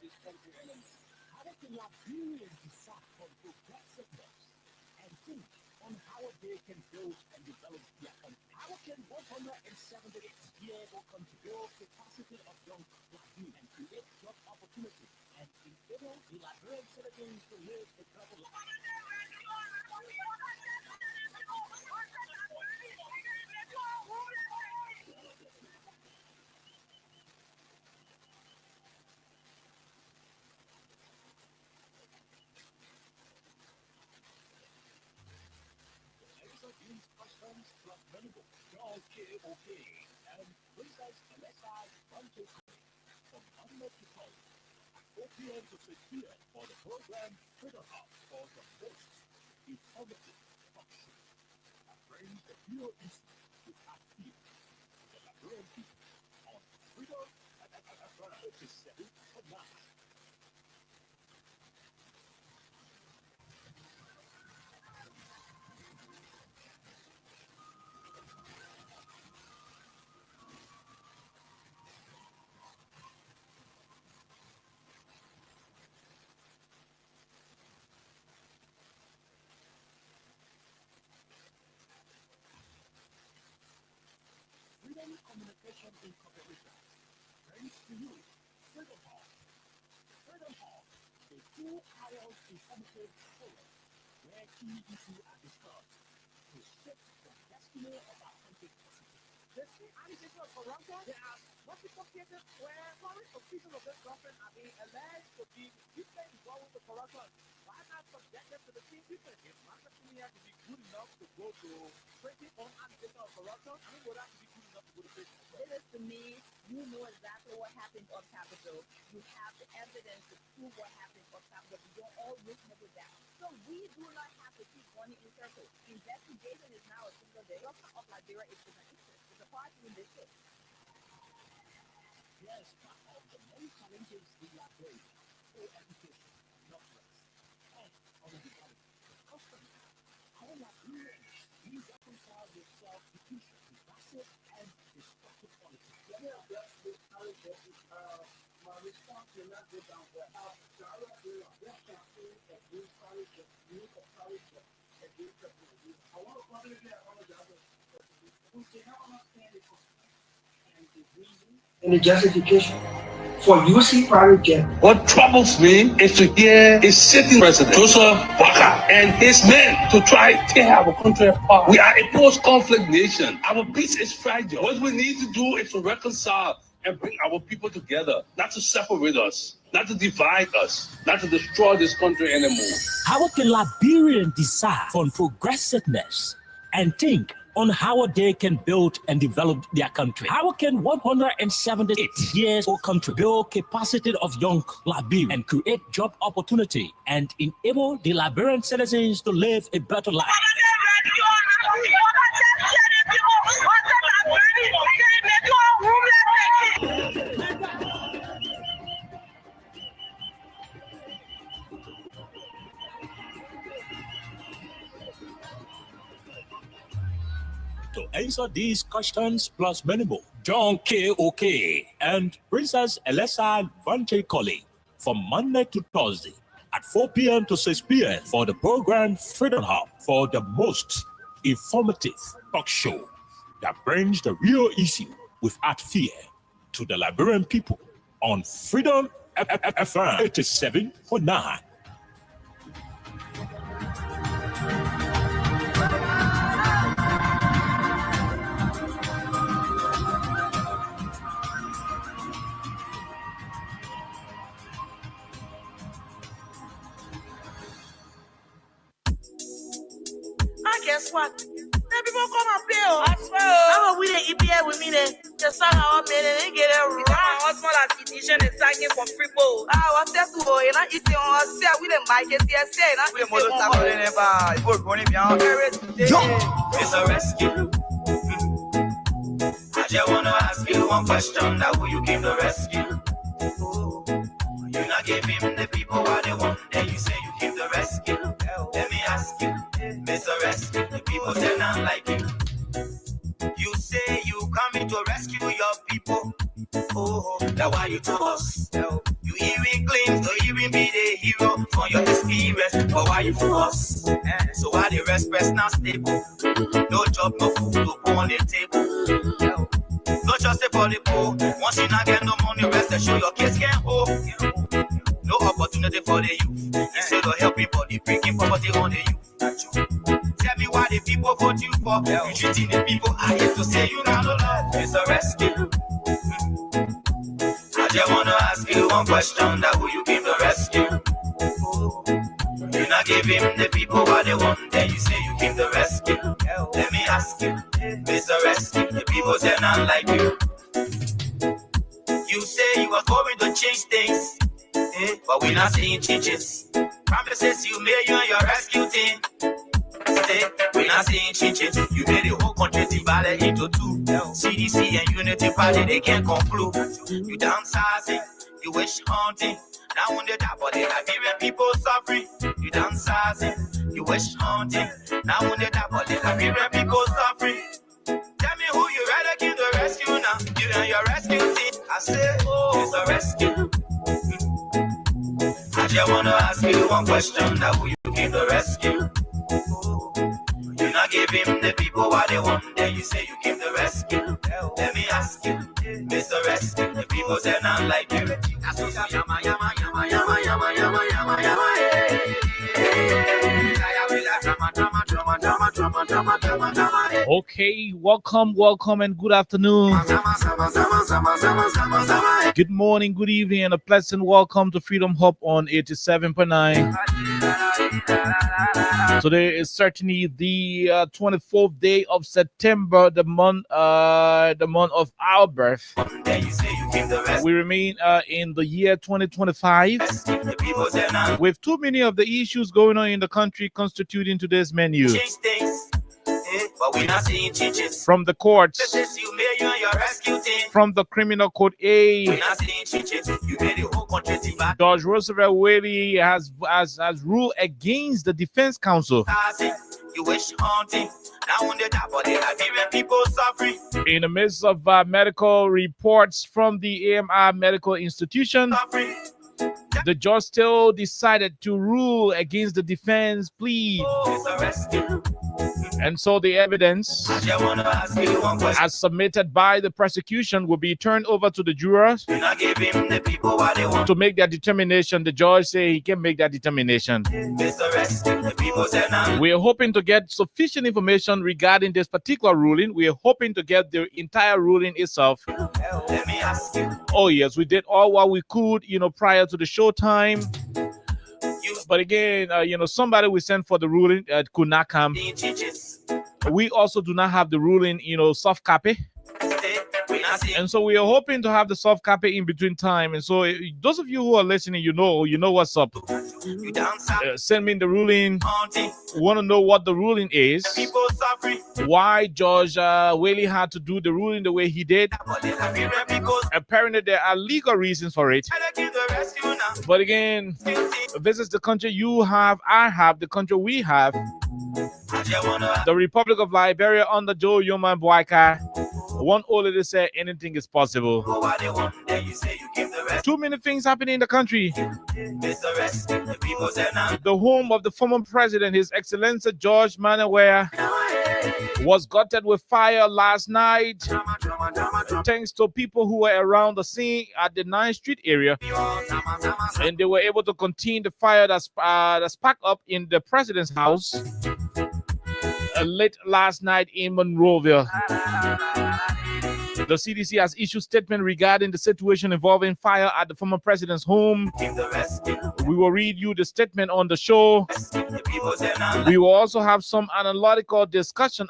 this country element. How can Liberians decide on progressiveness and think on how they can build and develop their country? How can 178-year-old country build capacity of young black youth and create job opportunities and enable the Liberian citizens to live a better life? These questions plus medical, okay, and Princess LSI from Monday to Friday at 4 p.m. to 6 p.m. for the program Freeom Hub for the most informative talk show that brings the real issue with our fear to the Liberian people on Freedom at 7 for 9. Freedom Communication Incorporated brings to you Freeom Hub. Freeom Hub, a full-hour informative forum where key issues are discussed to shape the destiny of our country. The key allegations of corruption, there are multiple cases where current officials of this government are being alleged to be deeply involved with the corruption. Why not subject them to the same treatment? If Master Senior to be good enough to go to prison on allegations of corruption, I mean, would that be good enough to go to prison? It is to me, you know exactly what happened on Capitol. You have the evidence to prove what happened on Capitol. You don't all reasonable doubt. So we do not have to keep running in circles. Investigation is now a single day. The government of Liberia is an interest. It's a party in this case. Yes, but of the many challenges in Liberia, co-education, not rest, and other development, how Liberians use reconcile with self-defeation, divisive, and destructive politics. My response will not go down well. I want to publicly apologize. We cannot understand the and the reason and the justification for using private jet. What troubles me is to hear a sitting president, Joseph Walker, and his men to try to tear our country apart. We are a post-conflict nation. Our peace is fragile. What we need to do is to reconcile and bring our people together, not to separate us, not to divide us, not to destroy this country anymore. How can Liberians decide on progressiveness and think on how they can build and develop their country? How can 178-year-old country build capacity of young Liberians and create job opportunity and enable the Liberian citizens to live a better life? To answer these questions plus many more, John K.O.K. and Princess Elessa Vante Colley from Monday to Thursday at 4 p.m. to 6 p.m. for the program Freeom Hub for the most informative talk show that brings the real issue without fear to the Liberian people on Freedom FM 87.9. Guess what? Then people come and play. I swear. How are we the EPA with me then? Just sang our man and they get it right. My husband has edition and singing for free bowl. What's that to go? You know, it's on us. We the mic is here. Say, we the model tap on never. You go running behind. It's a rescue. I just wanna ask you one question. That who you came to rescue? You not give him the people what they want. Then you say you came to rescue. Let me ask you. Mr. Rescue, the people say not like you. You say you coming to rescue your people. Oh, that's why you told us. You even claim fight for us. So why the rest press not stable? No job, no food to put on the table. No just for the poor. Once you not get no money, rest and show your kids can't hold. No opportunity for the youth. Instead of helping body, bringing poverty on the youth. Tell me why the people vote you for. You treating the people I hate to say you got no love. It's a rescue. I just wanna ask you one question, that who you came to rescue? You not give him the people what they want, then you say you came to rescue. Let me ask you, Mr. Rescue, the people say not like you. You say you are going to change things, but we're not seeing changes. Promises you made you and your rescue team. We're not seeing changes. You made the whole country divided into two. CDC and Unity Party, they can't conclude. You downsizing, you wish hunting. Now when they die, but they Liberian people suffering. You downsizing, you wish hunting. Now when they die, but they Liberian people suffering. Tell me who you rather give the rescue now. You and your rescue team. I say, oh, it's a rescue. I just wanna ask you one question, that who you give the rescue? You not give him the people what they want, then you say you give the rescue. Let me ask you, Mr. Rescue, the people say not like you. That's what yama yama yama yama yama yama yama yama. Okay, welcome, and good afternoon. Good morning, good evening, and a pleasant welcome to Freeom Hub on 87.9. Today is certainly the 24th day of September, the month of our birth. We remain in the year 2025, with too many of the issues going on in the country constituting today's menu. But we're not seeing changes. From the courts, You made you and your rescue team. from the criminal code A, We're not seeing changes. You made the whole country divided. Judge Roosevelt Whaley has ruled against the Defense Council. You wish haunting. Now when they die, but they Liberian people suffering. In the midst of medical reports from the AMR Medical Institution, Suffering. the judge still decided to rule against the defense plea. It's a rescue. And so the evidence, I just wanna ask you one question. as submitted by the prosecution, will be turned over to the jurors You not give him the people what they want. to make their determination. The judge say he can make that determination. Mr. Rescue, the people say now. We are hoping to get sufficient information regarding this particular ruling. We are hoping to get the entire ruling itself. Let me ask you. Oh yes, we did all what we could, prior to the show time. But again, somebody we sent for the ruling could not come. Seeing changes. We also do not have the ruling, soft copy. We're not seeing. And so we are hoping to have the soft copy in between time. And so those of you who are listening, you know what's up. You downside. Send me the ruling. Haunting. Want to know what the ruling is? People suffering. Why Judge Whaley had to do the ruling the way he did? But they Liberian people. Apparently, there are legal reasons for it. Try to give the rescue now. But again, this is the country you have, I have, the country we have. I just wanna. The Republic of Liberia under Joe Yoman Boyka. One old lady said anything is possible. Go what they want, then you say you give the rescue. Too many things happening in the country. Mr. Rescue, the people say now. The home of the former president, His Excellency George Manawer, was gutted with fire last night. Thanks to people who were around the scene at the 9th Street area, and they were able to contain the fire that sparked up in the president's house late last night in Monrovia. The CDC has issued statement regarding the situation involving fire at the former president's home. Give the rescue. We will read you the statement on the show. The people say now. We will also have some analytical discussion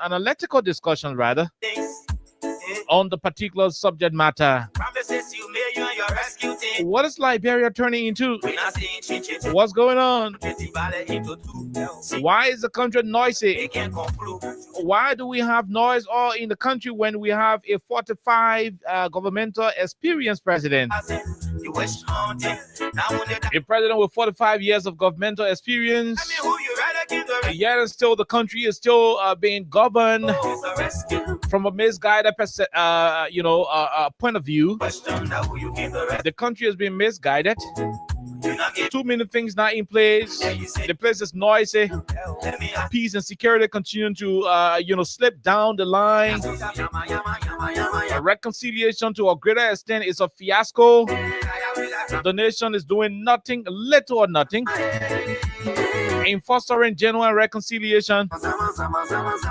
rather, Things. on the particular subject matter. Promises you made you and your rescue team. What is Liberia turning into? We're not seeing changes. What's going on? Divided into two. See, Why is the country they noisy? can't conclude. Why do we have noise all in the country when we have a 45 governmental experienced president? You wish haunting. Now when they die. A president with 45 years of governmental experience. Tell me who you rather give the rescue. Yet and still the country is still being governed It's a rescue. from a misguided point of view. Question now who you give the rescue. The country has been misguided. You Too many things not in place. The place is noisy. Peace and security continue to, slip down the line. Reconciliation to a greater extent is a fiasco. The nation is doing nothing, little or nothing, in fostering genuine reconciliation.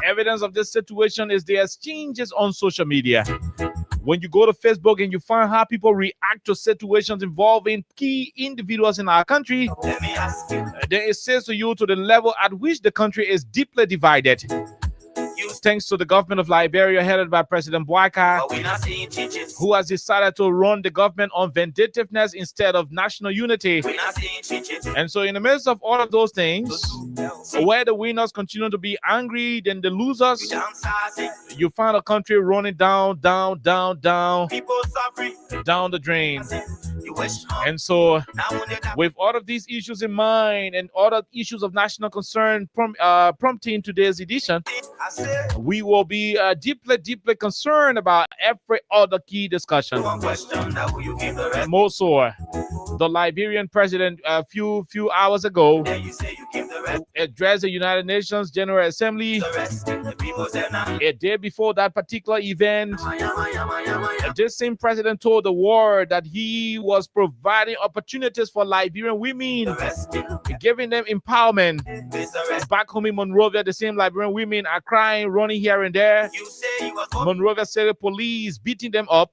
Evidence of this situation is the exchanges on social media. When you go to Facebook and you find how people react to situations involving key individuals in our country, then it says to you to the level at which the country is deeply divided. Thanks to the government of Liberia headed by President Boakai, who has decided to run the government on vindictiveness instead of national unity. And so in the midst of all of those things, where the winners continue to be angry than the losers, you find a country running down the drain. And so with all of these issues in mind and other issues of national concern prompting today's edition, we will be deeply concerned about every other key discussion. More so, the Liberian president a few hours ago addressed the United Nations General Assembly. A day before that particular event, this same president told the world that he was providing opportunities for Liberian women, giving them empowerment. Back home in Monrovia, the same Liberian women are crying, running here and there. Monrovia City police beating them up,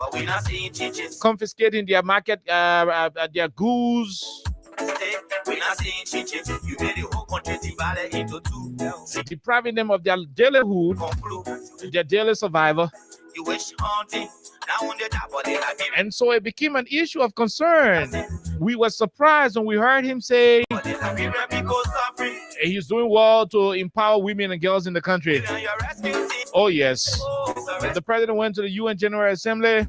confiscating their market, their goods, depriving them of their daily hood, their daily survival. And so it became an issue of concern. We were surprised when we heard him say he's doing well to empower women and girls in the country. Oh yes. The president went to the UN General Assembly,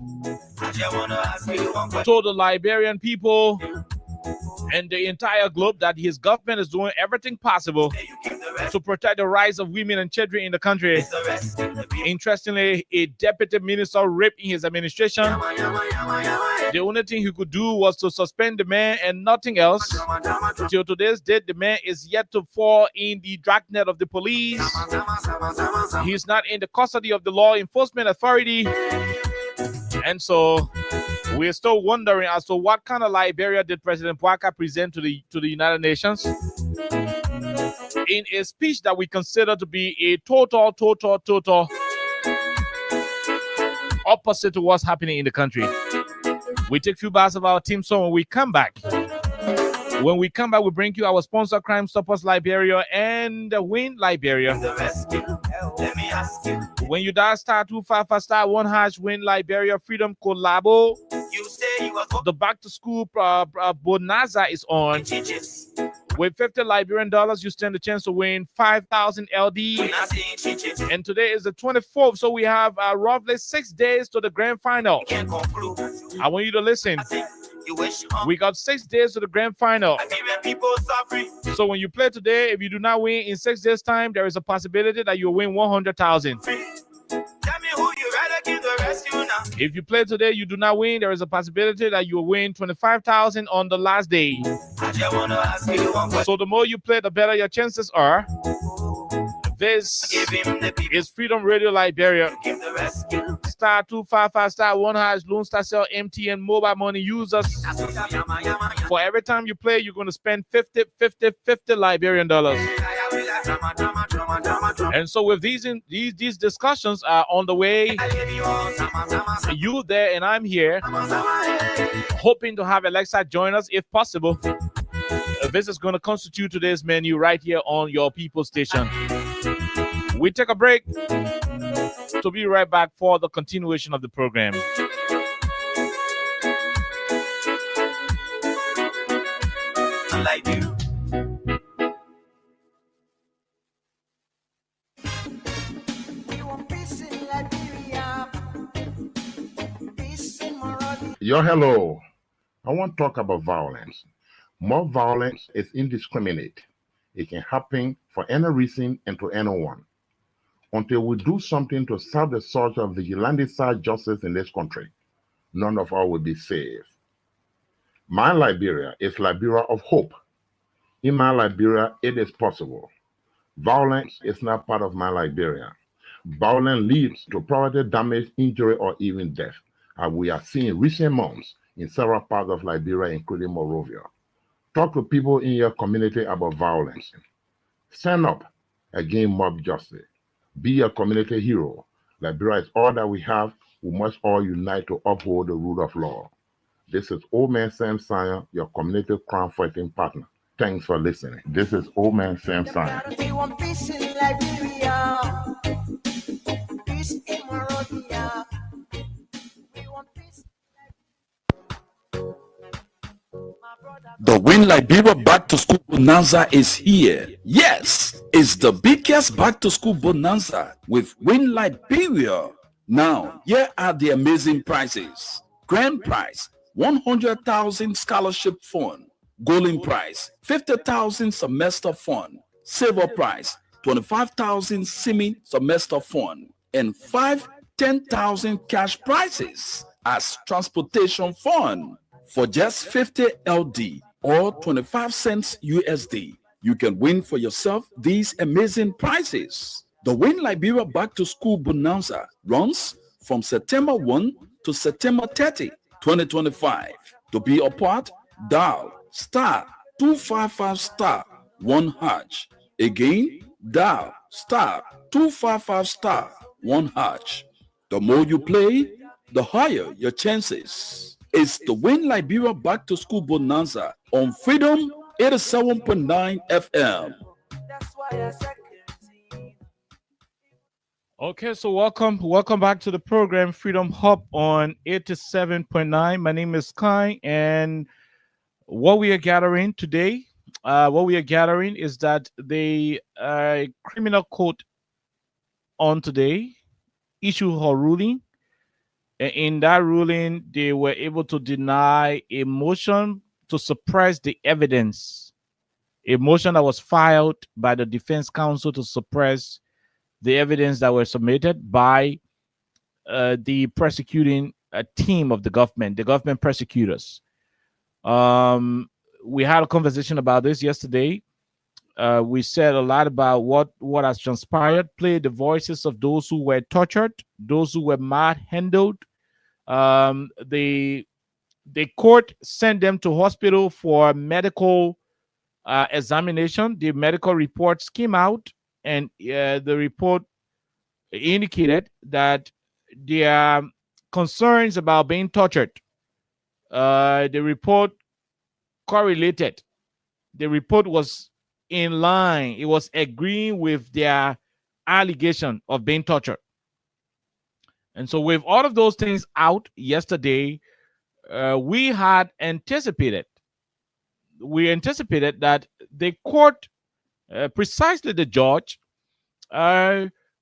told the Liberian people and the entire globe that his government is doing everything possible to protect the rights of women and children in the country. Interestingly, a deputy minister raped in his administration. The only thing he could do was to suspend the man and nothing else. Till today's date, the man is yet to fall in the dragnet of the police. He's not in the custody of the law enforcement authority. And so we're still wondering as to what kind of Liberia did President Boakai present to the United Nations in a speech that we consider to be a total opposite to what's happening in the country. We take a few bars of our team song. When we come back, we bring you our sponsor, Crime Stoppers Liberia and Win Liberia. When you dial *255*1# Win Liberia Freedom Collabo, the back to school bonanza is on. With $50 Liberian, you stand a chance to win 5,000 LD. And today is the 24th, so we have roughly 6 days to the grand final. I want you to listen. We got 6 days to the grand final. So when you play today, if you do not win in 6 days' time, there is a possibility that you'll win 100,000. If you play today, you do not win, there is a possibility that you will win 25,000 on the last day. So the more you play, the better your chances are. This is Freedom Radio Liberia. *255*1# Lone Star Cell MTN mobile money users. For every time you play, you're going to spend 50 Liberian dollars. And so with these discussions are on the way, you there and I'm here, hoping to have Alexa join us if possible. This is going to constitute today's menu right here on your people station. We take a break to be right back for the continuation of the program. Yo, hello. I want to talk about violence. More violence is indiscriminate. It can happen for any reason and to anyone. Until we do something to stop the surge of vigilante justice in this country, none of us will be safe. My Liberia is Liberia of hope. In my Liberia, it is possible. Violence is not part of my Liberia. Violence leads to property damage, injury, or even death, as we are seeing in recent months in several parts of Liberia, including Monrovia. Talk to people in your community about violence. Stand up against mob justice. Be a community hero. Liberia is all that we have. We must all unite to uphold the rule of law. This is Old Man Sam Sion, your community crime fighting partner. Thanks for listening. This is Old Man Sam Sion. We want peace in Liberia, peace in Monrovia. We want peace. The Win Liberia Back to School Bonanza is here. Yes, it's the biggest back to school bonanza with Win Liberia. Now, here are the amazing prizes. Grand prize, 100,000 scholarship fund. Golden prize, 50,000 semester fund. Silver prize, 25,000 semi-semester fund. And 10,000 cash prizes as transportation fund. For just 50 LD or 25 cents USD, you can win for yourself these amazing prizes. The Win Liberia Back to School Bonanza runs from September 1 to September 30, 2025. To be a part, dial *255*1#. Again, dial *255*1#. The more you play, the higher your chances. It's the Win Liberia Back to School Bonanza on Freedom 87.9 FM. That's why I said. Okay, so welcome back to the program Freedom Hub on 87.9. My name is Kai, and what we are gathering today, is that the criminal court on today issued her ruling. In that ruling, they were able to deny a motion to suppress the evidence, a motion that was filed by the defense counsel to suppress the evidence that were submitted by the prosecuting team of the government prosecutors. We had a conversation about this yesterday. We said a lot about what has transpired, played the voices of those who were tortured, those who were manhandled. The court sent them to hospital for medical examination. The medical reports came out, and the report indicated that there are concerns about being tortured. The report correlated. The report was in line. It was agreeing with their allegation of being tortured. And so with all of those things out yesterday, we had anticipated. We anticipated that the court, precisely the judge,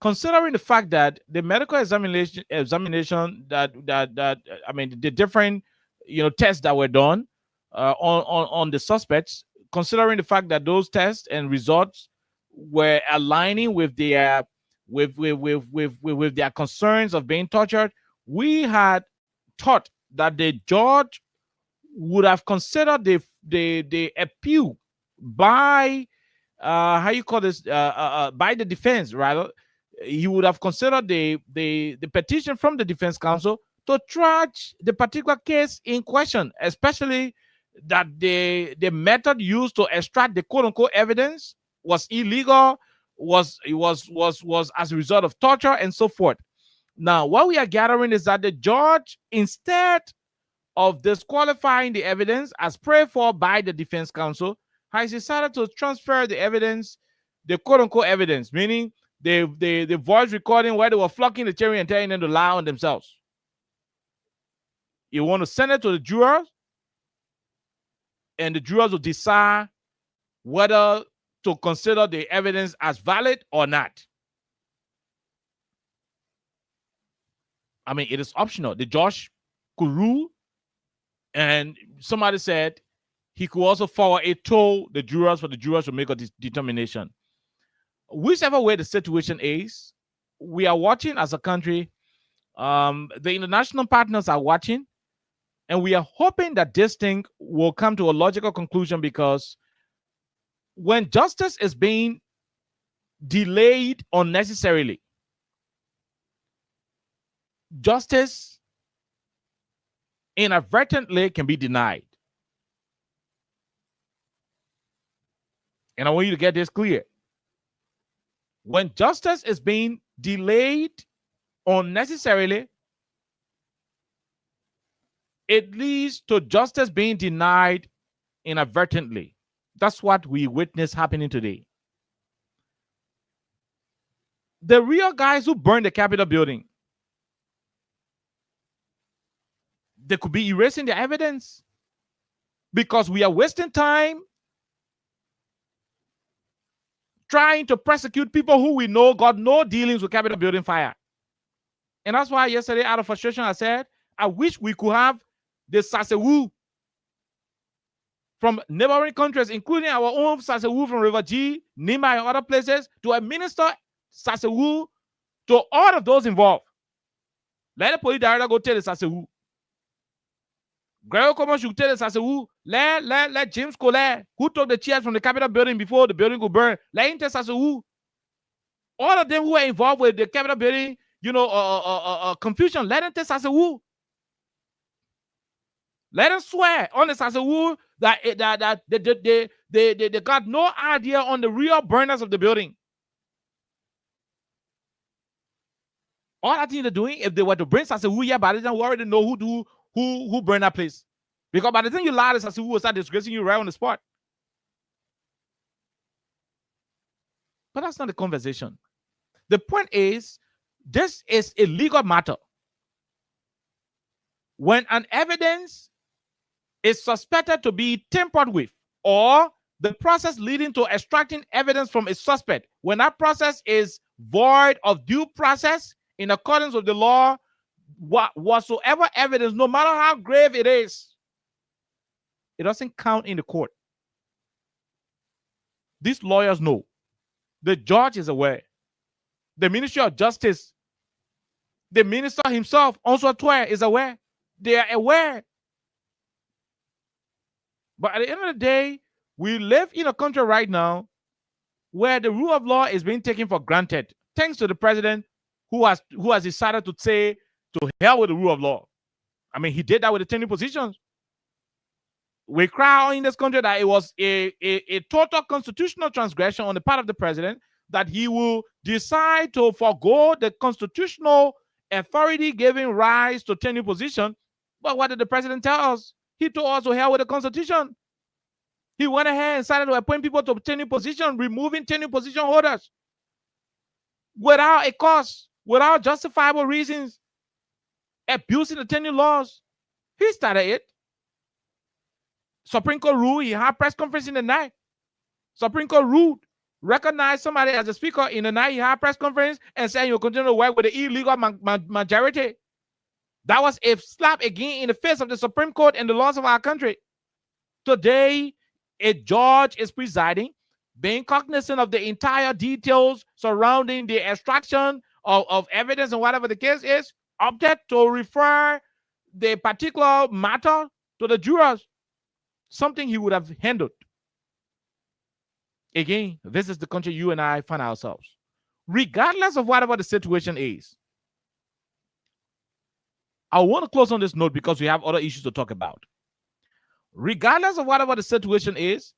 considering the fact that the medical examination the different tests that were done on the suspects, considering the fact that those tests and results were aligning with their with their concerns of being tortured, we had thought that the judge would have considered the appeal by by the defense. Rather, he would have considered the petition from the defense counsel to charge the particular case in question, especially that the method used to extract the quote-unquote evidence was illegal, was as a result of torture and so forth. Now, what we are gathering is that the judge, instead of disqualifying the evidence as prayed for by the defense counsel, has decided to transfer the evidence, the quote-unquote evidence, meaning the voice recording where they were flocking the jury and telling them to lie on themselves. You want to send it to the jurors, and the jurors will decide whether to consider the evidence as valid or not. I mean, it is optional. The judge could rule, and somebody said he could also forward it to the jurors for the jurors to make a determination. Whichever way the situation is, we are watching as a country. The international partners are watching. And we are hoping that this thing will come to a logical conclusion, because when justice is being delayed unnecessarily, justice inadvertently can be denied. And I want you to get this clear. When justice is being delayed unnecessarily, it leads to justice being denied inadvertently. That's what we witness happening today. The real guys who burned the Capitol building, they could be erasing the evidence, because we are wasting time trying to prosecute people who we know got no dealings with Capitol building fire. And that's why yesterday, out of frustration, I said, I wish we could have the Sasewu from neighboring countries, including our own Sasewu from River G, Nima, and other places, to administer Sasewu to all of those involved. Let the police director go tell the Sasewu. Gregor Common should tell the Sasewu. Let James Colette, who took the chairs from the Capitol building before the building could burn, let him tell Sasewu. All of them who are involved with the Capitol building, confusion, let them tell Sasewu. Let them swear on the Sasewu that they got no idea on the real burners of the building. All I think they're doing, if they were to bring Sasewu here, by the time we already know who burned that place. Because by the time you lie, the Sasewu will start disgracing you right on the spot. But that's not the conversation. The point is, this is a legal matter. When an evidence is suspected to be tampered with, or the process leading to extracting evidence from a suspect, when that process is void of due process in accordance with the law, whatsoever evidence, no matter how grave it is, it doesn't count in the court. These lawyers know. The judge is aware. The Ministry of Justice, the minister himself, also is aware. They are aware. But at the end of the day, we live in a country right now where the rule of law is being taken for granted, thanks to the president who has decided to say to hell with the rule of law. I mean, he did that with the 10 positions. We cry in this country that it was a total constitutional transgression on the part of the president, that he will decide to forego the constitutional authority giving rise to tenure position. But what did the president tell us? He told us to hell with the Constitution. He went ahead and started to appoint people to tenure position, removing tenure position holders without a cause, without justifiable reasons, abusing the tenure laws. He started it. Supreme Court ruled. He had press conference in the night. Supreme Court ruled, recognized somebody as a speaker in the night. He had press conference and said you'll continue to work with the illegal majority. That was a slap again in the face of the Supreme Court and the laws of our country. Today, a judge is presiding, being cognizant of the entire details surrounding the extraction of evidence and whatever the case is, opted to refer the particular matter to the jurors, something he would have handled. Again, this is the country you and I find ourselves. Regardless of whatever the situation is, I want to close on this note because we have other issues to talk about. Regardless of whatever the situation is,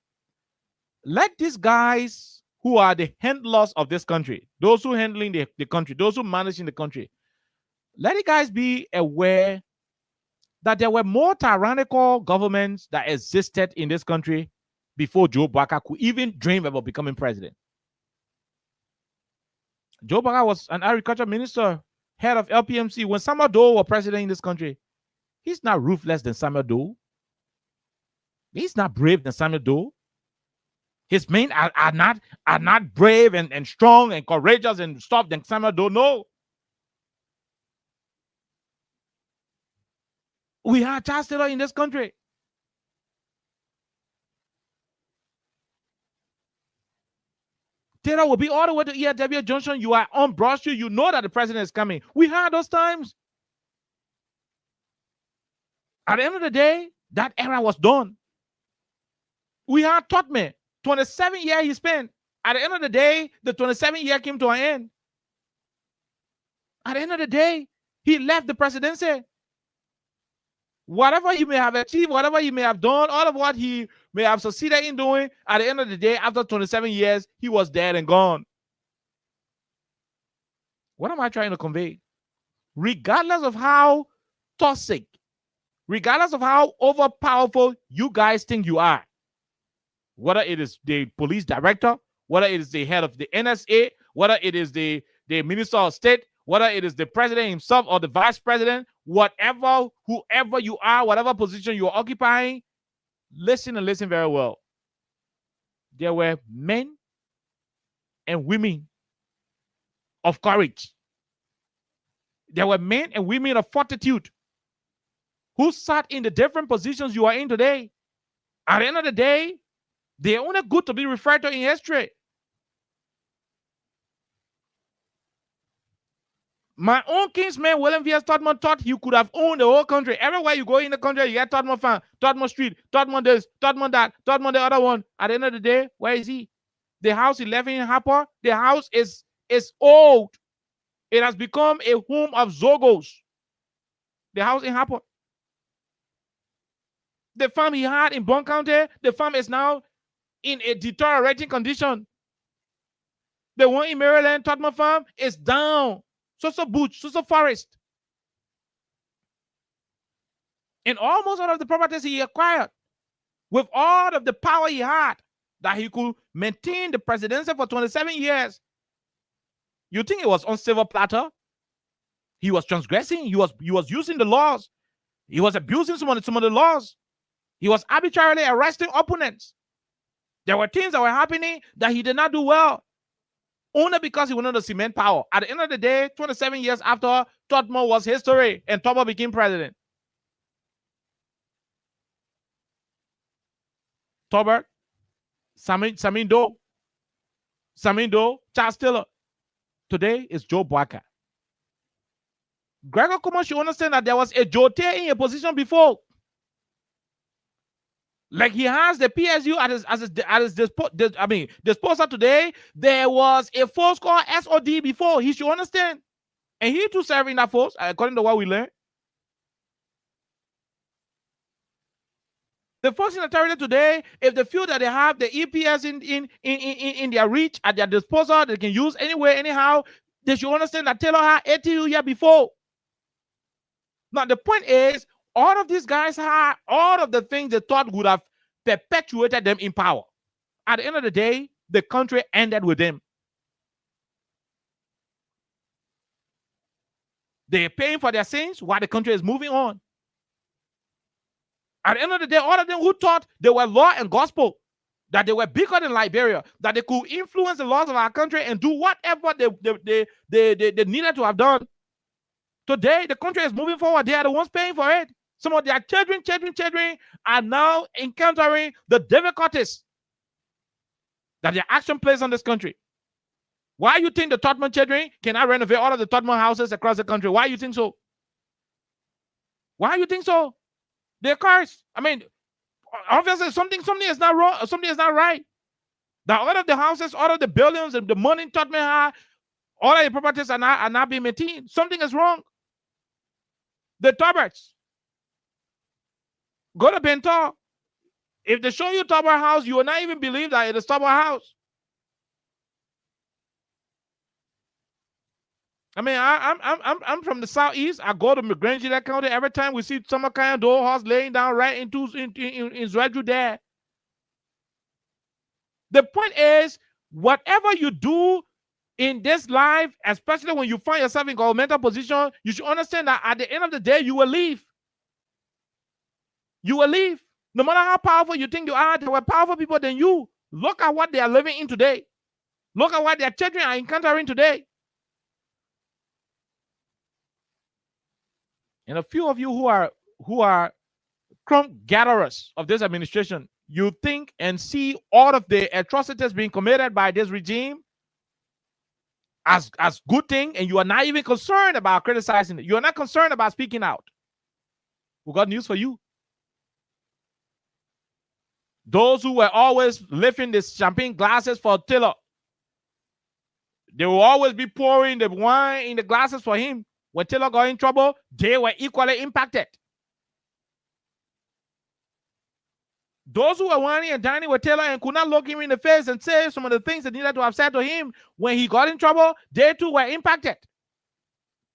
let these guys who are the handlers of this country, those who are handling the country, those who are managing the country, let the guys be aware that there were more tyrannical governments that existed in this country before Joe Baka could even dream about becoming president. Joe Baka was an agriculture minister, head of LPMC. When Samuel Doe was president in this country, he's not ruthless than Samuel Doe. He's not brave than Samuel Doe. His men are not brave and strong and courageous and stuff than Samuel Doe. No. We have Charles Taylor in this country. Taylor will be all the way to ERW Junction. You are on Broad Street. You know that the president is coming. We had those times. At the end of the day, that era was done. We had Totman, 27 years he spent. At the end of the day, the 27-year came to an end. At the end of the day, he left the presidency. Whatever he may have achieved, whatever he may have done, all of what he may have succeeded in doing, at the end of the day, after 27 years, he was dead and gone. What am I trying to convey? Regardless of how toxic, regardless of how overpowerful you guys think you are, whether it is the police director, whether it is the head of the NSA, whether it is the minister of state, whether it is the president himself or the vice president, whatever, whoever you are, whatever position you are occupying, listen and listen very well. There were men and women of courage. There were men and women of fortitude who sat in the different positions you are in today. At the end of the day, they are only good to be referred to in history. My own kinsman, William V.S. Todman, thought he could have owned the whole country. Everywhere you go in the country, you get Todman Farm, Todman Street, Todman this, Todman that, Todman the other one. At the end of the day, where is he? The house he left in Harper, the house is old. It has become a home of Zogos. The house in Harper. The farm he had in Bond County, the farm is now in a deteriorating condition. The one in Maryland, Todman Farm, is down. So bush, so forest. And almost all of the properties he acquired, with all of the power he had, that he could maintain the presidency for 27 years. You think it was on silver platter? He was transgressing. He was using the laws. He was abusing some of the laws. He was arbitrarily arresting opponents. There were things that were happening that he did not do well, only because he wanted to cement power. At the end of the day, 27 years after, Todman was history, and Todman became president. Tolbert, Samindo, Charles Taylor. Today is Joe Barker. Gregor Kuma should understand that there was a Jote in a position before. Like he has the PSU at his disposal today. There was a force called SOD before. He should understand. And he too served in that force, according to what we learned. The force in the territory today, if they feel that they have the EPS in their reach, at their disposal, they can use anywhere, anyhow, they should understand that Taylor had 80 years before. Now, the point is, all of these guys had all of the things they thought would have perpetuated them in power. At the end of the day, the country ended with them. They're paying for their sins while the country is moving on. At the end of the day, all of them who thought they were law and gospel, that they were bigger than Liberia, that they could influence the laws of our country and do whatever they needed to have done. Today, the country is moving forward. They are the ones paying for it. Some of their children are now encountering the difficulties that their action plays on this country. Why you think the Todman children cannot renovate all of the Todman houses across the country? Why you think so? Why you think so? They're cursed. I mean, obviously something is not wrong. Something is not right. That all of the houses, all of the buildings, and the money Todman had, all of the properties are not being maintained. Something is wrong. The Tolberts. Go to Bentor. If they show you Tolbert house, you will not even believe that it is Tolbert house. I mean, I'm from the southeast. I go to McGrange County every time we see some kind of door house laying down right in Zwedru there. The point is, whatever you do in this life, especially when you find yourself in governmental position, you should understand that at the end of the day, you will leave. You will leave. No matter how powerful you think you are, there were powerful people than you. Look at what they are living in today. Look at what their children are encountering today. And a few of you who are crumb gatherers of this administration, you think and see all of the atrocities being committed by this regime as good thing, and you are not even concerned about criticizing it. You are not concerned about speaking out. We got news for you. Those who were always lifting the champagne glasses for Taylor, they will always be pouring the wine in the glasses for him. When Taylor got in trouble, they were equally impacted. Those who were whining and dining with Taylor and could not look him in the face and say some of the things that needed to have said to him when he got in trouble, they too were impacted.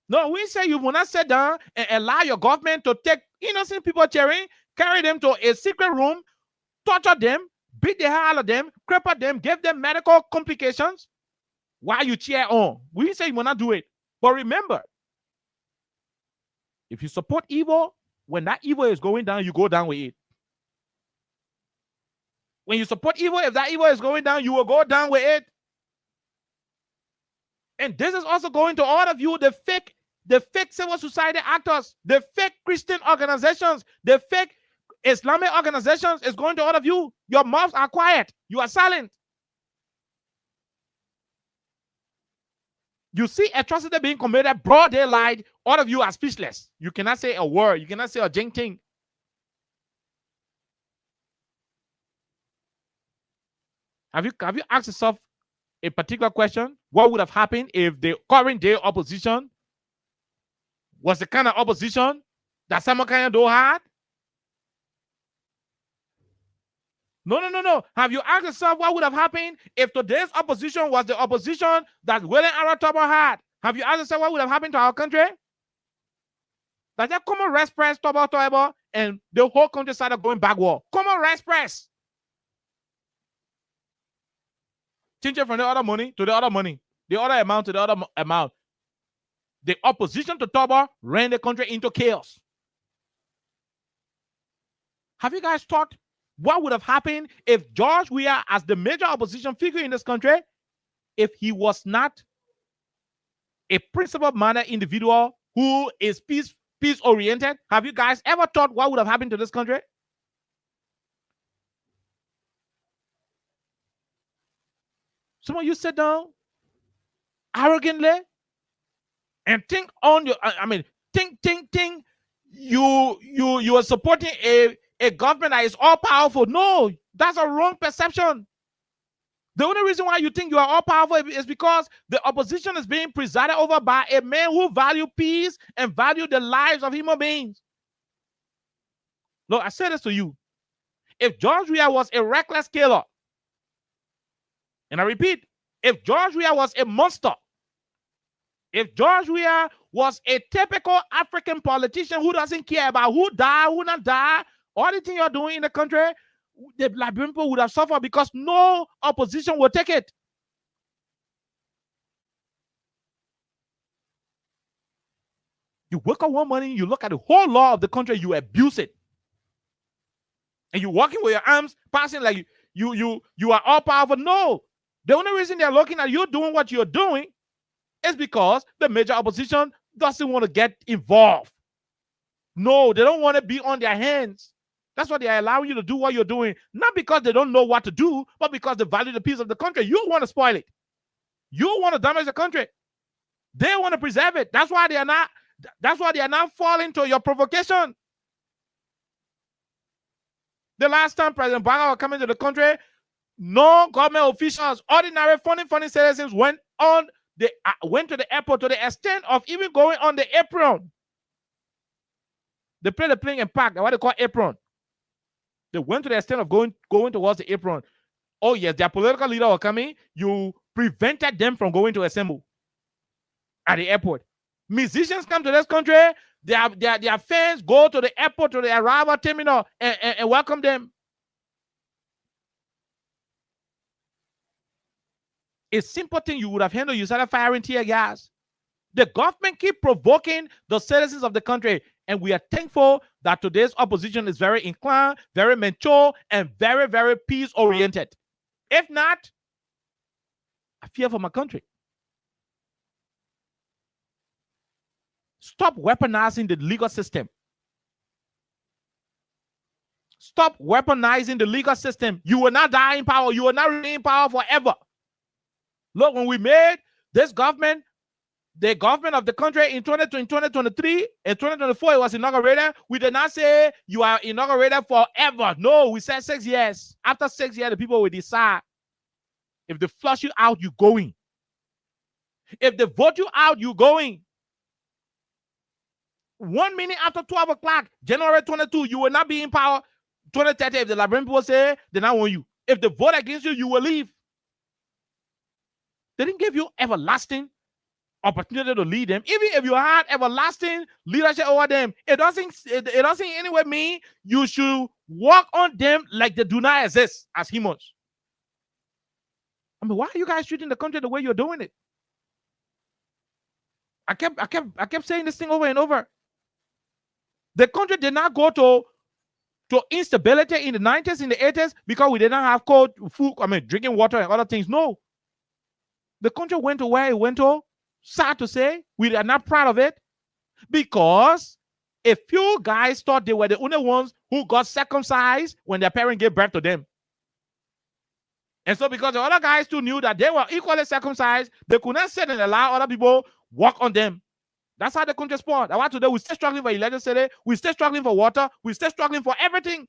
No, we say you will not sit down and allow your government to take innocent people cheering, carry them to a secret room, torture them, beat the hell out of them, cripple them, give them medical complications while you cheer on. We say you will not do it. But remember, if you support evil, when that evil is going down, you go down with it. When you support evil, if that evil is going down, you will go down with it. And this is also going to all of you, the fake civil society actors, the fake Christian organizations, the fake Islamic organizations. Is going to all of you. Your mouths are quiet. You are silent. You see atrocity being committed, broad daylight, all of you are speechless. You cannot say a word. You cannot say a jing thing. Have you asked yourself a particular question? What would have happened if the current day opposition was the kind of opposition that Simon Kanyado had? No. Have you asked yourself what would have happened if today's opposition was the opposition that William Aratobo had? Have you asked yourself what would have happened to our country? That just come on, rest press, Tobo, and the whole country started going backward. Come on, rest press. Change it from the other money to the other money, the other amount to the other amount. The opposition to Tobo ran the country into chaos. Have you guys thought what would have happened if George Weah, as the major opposition figure in this country, if he was not a principled-minded individual who is peace-oriented? Have you guys ever thought what would have happened to this country? Some of you sit down arrogantly and think on your, think you are supporting a government that is all powerful. No, that's a wrong perception. The only reason why you think you are all powerful is because the opposition is being presided over by a man who values peace and values the lives of human beings. Look, I say this to you. If George Weah was a reckless killer, and I repeat, if George Weah was a monster, if George Weah was a typical African politician who doesn't care about who died, who not died, all the things you're doing in the country, the Liberian people would have suffered because no opposition will take it. You wake up one morning, you look at the whole law of the country, you abuse it. And you're walking with your arms passing like you are all powerful. No. The only reason they're looking at you doing what you're doing is because the major opposition doesn't want to get involved. No, they don't want to be on their hands. That's why they're allowing you to do what you're doing. Not because they don't know what to do, but because they value the peace of the country. You want to spoil it. You want to damage the country. They want to preserve it. That's why they are not falling to your provocation. The last time President Baga was coming to the country, no government officials, ordinary funny citizens went to the airport to the extent of even going on the apron. They played the plane and parked, what they call apron. They went to the extent of going towards the apron. Oh yes, their political leader was coming. You prevented them from going to assemble at the airport. Musicians come to this country. Their fans go to the airport, to the arrival terminal, and welcome them. A simple thing you would have handled, you started firing tear gas. The government keep provoking the citizens of the country, and we are thankful that today's opposition is very inclined, very mature, and very, very peace-oriented. If not, I fear for my country. Stop weaponizing the legal system. Stop weaponizing the legal system. You will not die in power. You will not remain in power forever. Look, when we made this government, the government of the country in 2020, 2023, and 2024, it was inaugurated. We did not say you are inaugurated forever. No, we said 6 years. After 6 years, the people will decide if they flush you out, you going. If they vote you out, you going. 1 minute after 12 o'clock, January 22, you will not be in power. 2030, if the Liberian people say they don't want you. If they vote against you, you will leave. They didn't give you everlasting opportunity to lead them. Even if you had everlasting leadership over them, it doesn't in any way mean you should walk on them like they do not exist as humans. I mean, why are you guys treating the country the way you're doing it? I kept saying this thing over and over. The country did not go to instability in the 90s, in the 80s, because we did not have cold food, drinking water and other things. No. The country went to where it went to. Sad to say, we are not proud of it, because a few guys thought they were the only ones who got circumcised when their parents gave birth to them. And so because the other guys too knew that they were equally circumcised, they could not sit and allow other people walk on them. That's how the country spoiled. That's why today we still struggling for electricity, we still struggling for water, we still struggling for everything.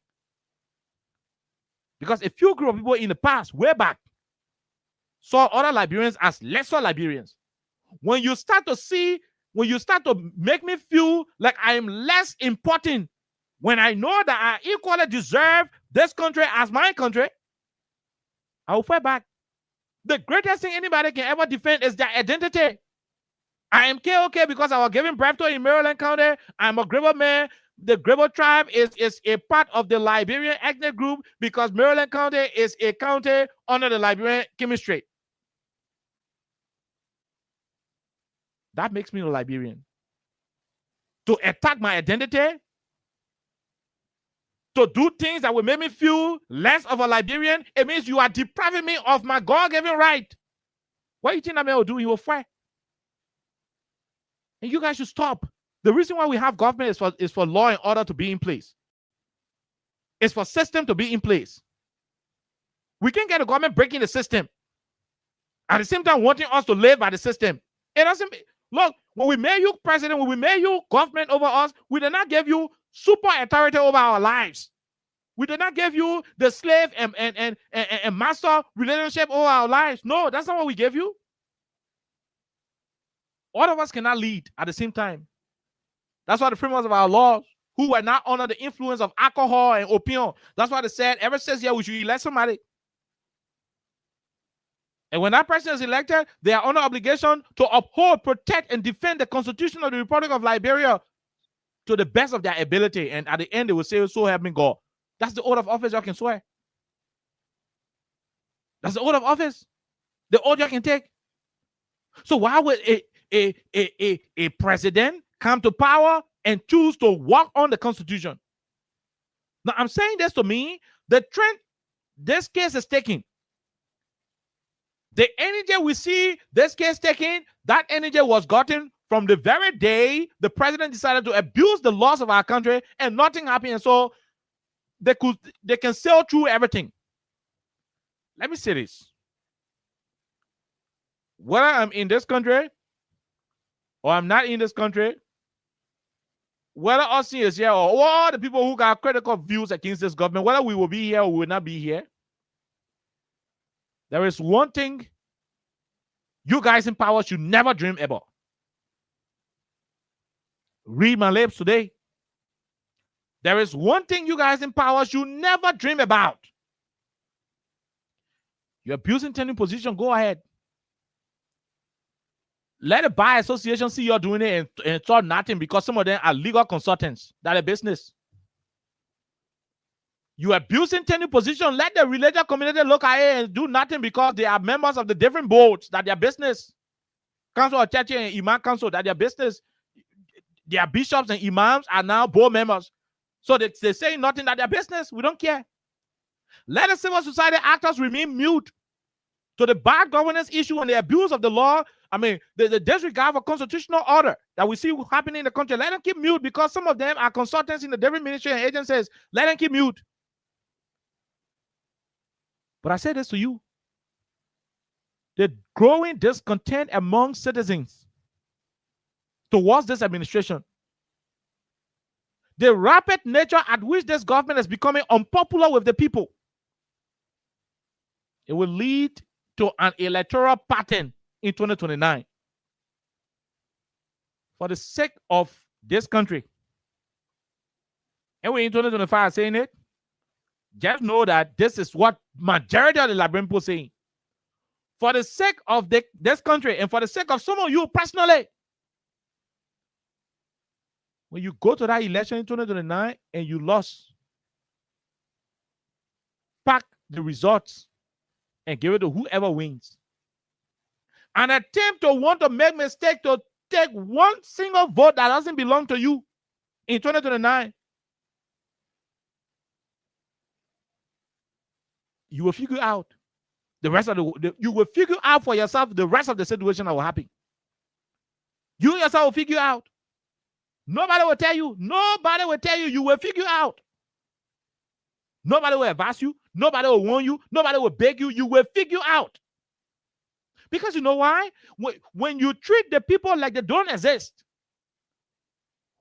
Because a few group of people in the past, way back, saw other Liberians as lesser Liberians. When you start to make me feel like I am less important, when I know that I equally deserve this country as my country, I will fight back. The greatest thing anybody can ever defend is their identity. I am KOK because I was given birth to in Maryland County. I'm a Grebo man. The Grebo tribe is a part of the Liberian ethnic group because Maryland County is a county under the Liberian chemistry. That makes me a Liberian. To attack my identity, to do things that will make me feel less of a Liberian, it means you are depriving me of my God-given right. What do you think that man will do? He will fight. And you guys should stop. The reason why we have government is for law and order to be in place. It's for system to be in place. We can't get the government breaking the system at the same time wanting us to live by the system. It doesn't. Look, when we made you president, when we made you government over us, we did not give you super authority over our lives. We did not give you the slave and master relationship over our lives. No, that's not what we gave you. All of us cannot lead at the same time. That's why the frameworks of our laws, who were not under the influence of alcohol and opium, that's why they said ever since we should elect somebody. And when that person is elected, they are under obligation to uphold, protect, and defend the Constitution of the Republic of Liberia to the best of their ability. And at the end, they will say, so help me God. That's the oath of office y'all can swear. That's the oath of office. The oath y'all can take. So why would a president come to power and choose to walk on the Constitution? Now, I'm saying this to me, the trend this case is taking, the energy we see this case taking, that energy was gotten from the very day the president decided to abuse the laws of our country and nothing happened. And so they can sail through everything. Let me say this. Whether I'm in this country or I'm not in this country, whether us is here or all the people who got critical views against this government, whether we will be here or we will not be here, there is one thing you guys in power should never dream about. Read my lips today. There is one thing you guys in power should never dream about. You're abusing tenure position, go ahead. Let the bar association see you're doing it and thought nothing because some of them are legal consultants. That's a business. You abusing tenure position, let the religious community look at it and do nothing because they are members of the different boards. That their business. Council of Church and Imam Council, that their business. Their bishops and imams are now board members. So they say nothing, that their business. We don't care. Let the civil society actors remain mute to the bad governance issue and the abuse of the law. I mean, the disregard for constitutional order that we see happening in the country. Let them keep mute because some of them are consultants in the different ministry and agencies. Let them keep mute. But I say this to you. The growing discontent among citizens towards this administration. The rapid nature at which this government is becoming unpopular with the people, it will lead to an electoral pattern in 2029. For the sake of this country, and we're in 2025 saying it, just know that this is what majority of the Liberian people saying. For the sake of this country and for the sake of some of you personally, when you go to that election in 2029 and you lost, pack the results and give it to whoever wins. An attempt to want to make mistake to take one single vote that doesn't belong to you in 2029, you will figure out the rest of you will figure out for yourself the rest of the situation that will happen. You yourself will figure out. Nobody will tell you. Nobody will tell you. You will figure out. Nobody will advise you. Nobody will warn you. Nobody will beg you. You will figure out. Because you know why? When you treat the people like they don't exist,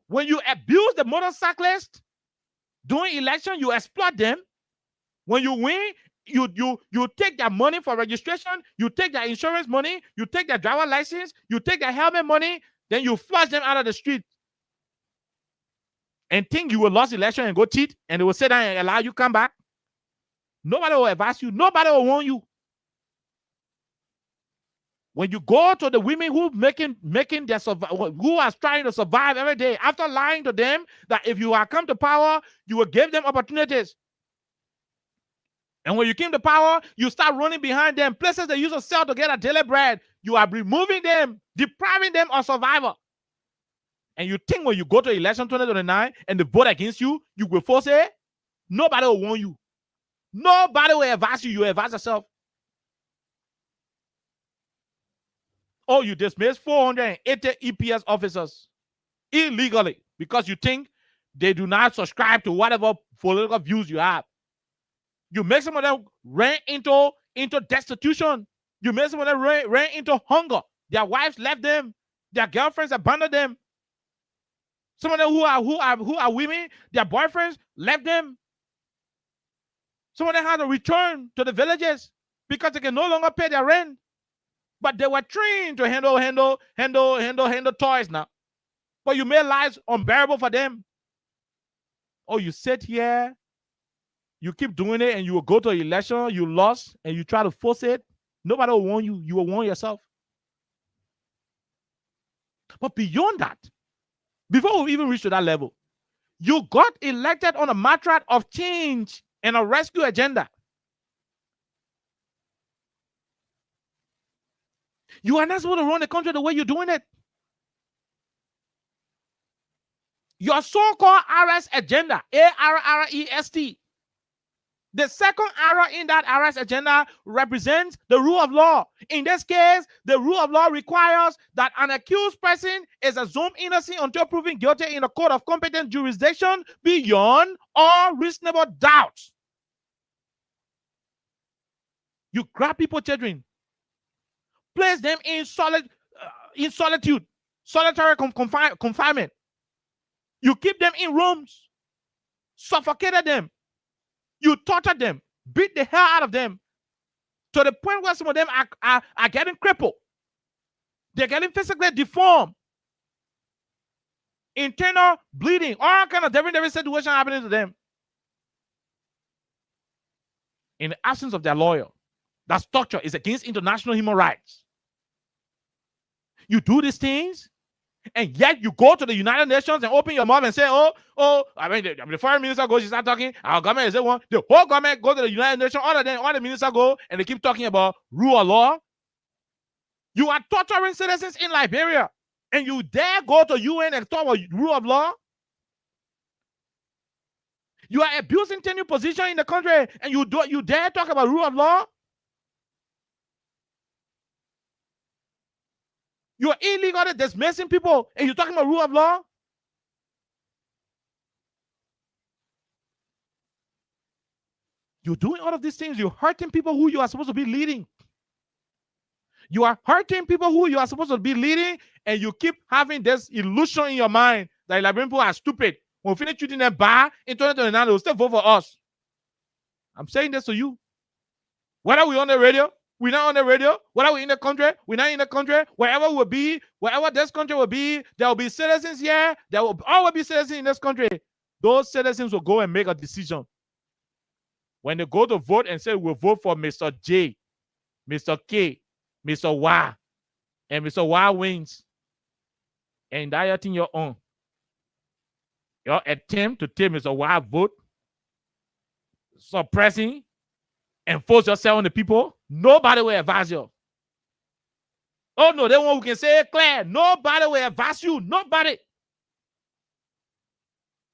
when you abuse the motorcyclists during election, you exploit them. When you win, you take their money for registration, you take their insurance money, you take their driver license, you take their helmet money, then you flush them out of the street and think you will lose election and go cheat, and they will sit down and allow you come back. Nobody will advise you. Nobody will warn you. When you go to the women who making their who are trying to survive every day, after lying to them that if you are come to power, you will give them opportunities. And when you came to power, you start running behind them. Places they used to sell to get a daily bread, you are removing them, depriving them of survival. And you think when you go to election 2029 and they vote against you, you will force it? Nobody will warn you. Nobody will advise you. You advise yourself. Oh, you dismissed 480 EPS officers illegally because you think they do not subscribe to whatever political views you have. You make some of them run into destitution. You make some of them run into hunger. Their wives left them. Their girlfriends abandoned them. Some of them who are women, their boyfriends left them. Some of them had to return to the villages because they can no longer pay their rent. But they were trained to handle toys now. But you made lives unbearable for them. Oh, you sit here, you keep doing it, and you will go to election, you lost, and you try to force it. Nobody will warn you. You will warn yourself. But beyond that, before we even reach to that level, you got elected on a matter of change and a rescue agenda. You are not supposed to run the country the way you're doing it. Your so-called RS agenda, ARREST, the second arrow in that RS agenda represents the rule of law. In this case, the rule of law requires that an accused person is assumed innocent until proven guilty in a court of competent jurisdiction beyond all reasonable doubt. You grab people, children, place them in solitude, solitary confinement. You keep them in rooms, suffocated them. You torture them, beat the hell out of them, to the point where some of them are getting crippled. They're getting physically deformed. Internal bleeding, all kind of different situations happening to them. In the absence of their lawyer, that torture is against international human rights. You do these things, and yet you go to the United Nations and open your mouth and say, the foreign minister goes, she start talking, our government is the one. The whole government go to the United Nations, all the ministers go, and they keep talking about rule of law. You are torturing citizens in Liberia, and you dare go to UN and talk about rule of law? You are abusing tenure position in the country, and you dare talk about rule of law? You are illegally dismissing people, and you're talking about rule of law? You're doing all of these things. You're hurting people who you are supposed to be leading. You are hurting people who you are supposed to be leading, and you keep having this illusion in your mind that Liberian people are stupid. When we finish shooting them bar in 2029, they will still vote for us. I'm saying this to you. Whether we're on the radio, we're not on the radio. Whether we're in the country, we're not in the country. Wherever we'll be, wherever this country will be, there will be citizens here. There will always be citizens in this country. Those citizens will go and make a decision. When they go to vote and say we'll vote for Mr. J, Mr. K, Mr. Y, and Mr. Y wins, and that thing your own. Your attempt to take Mr. Y vote, suppressing, enforce yourself on the people, nobody will advise you. Oh no, they one who can say it clear. Nobody will advise you. Nobody.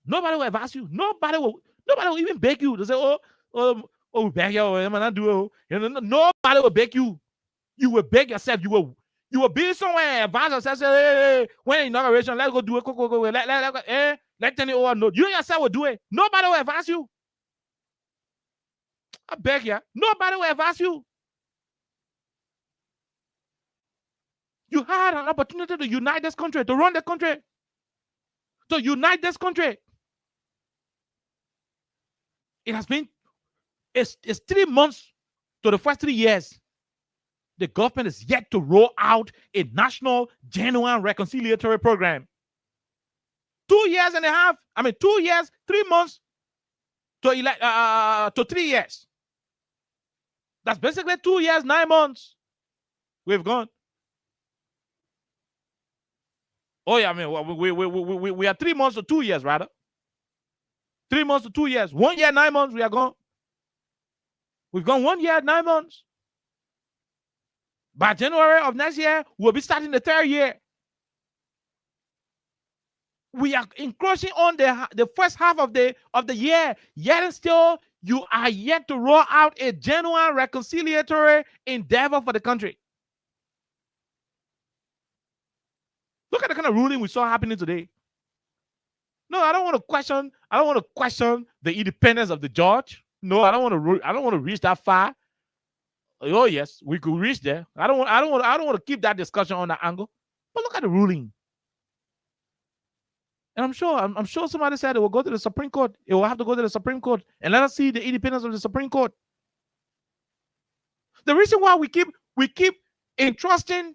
Nobody will advise you. Nobody will even beg you to say, we beg you, I'm not doing it. Nobody will beg you. You will beg yourself. You will be somewhere and advise yourself, say, hey, when inauguration, let's go do it. Go. Let anyone know. You yourself will do it. Nobody will advise you. I beg you. Nobody will advise you. You had an opportunity to unite this country, to run the country, to unite this country. It has been, it's 3 months to the first 3 years. The government is yet to roll out a national genuine reconciliatory program. 2 years and a half, 2 years, 3 months to 3 years. That's basically 2 years, 9 months. We've gone. Oh yeah, we are 3 months to 2 years, rather. 3 months to 2 years. 1 year, 9 months, we are gone. We've gone 1 year, 9 months. By January of next year, we'll be starting the 3rd year. We are encroaching on the first half of the year, yet still you are yet to roll out a genuine reconciliatory endeavor for the country. Look at the kind of ruling we saw happening today. No, I don't want to question the independence of the judge. No, I don't want to reach that far. Oh yes, we could reach there. I don't want to keep that discussion on that angle. But look at the ruling. And I'm sure somebody said it will go to the Supreme Court. It will have to go to the Supreme Court. And let us see the independence of the Supreme Court. The reason why we keep entrusting,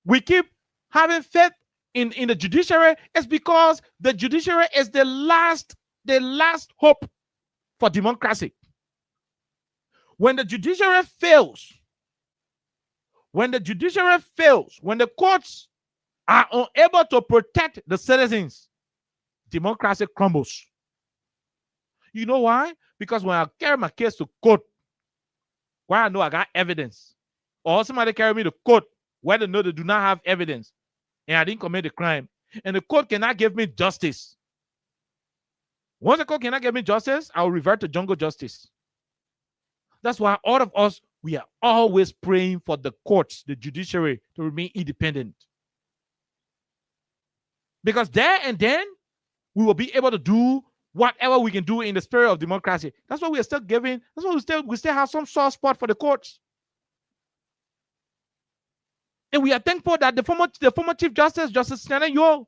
we keep having faith in the judiciary is because the judiciary is the last hope for democracy. When the judiciary fails, when the courts are unable to protect the citizens, democracy crumbles. You know why? Because when I carry my case to court, where I know I got evidence, or somebody carry me to court where they know they do not have evidence, and I didn't commit the crime, and the court cannot give me justice. Once the court cannot give me justice, I will revert to jungle justice. That's why all of us, we are always praying for the courts, the judiciary, to remain independent. Because there and then, we will be able to do whatever we can do in the spirit of democracy. That's why we are still giving. That's why we still have some soft spot for the courts. And we are thankful that the former Chief Justice, Justice Nana Yo,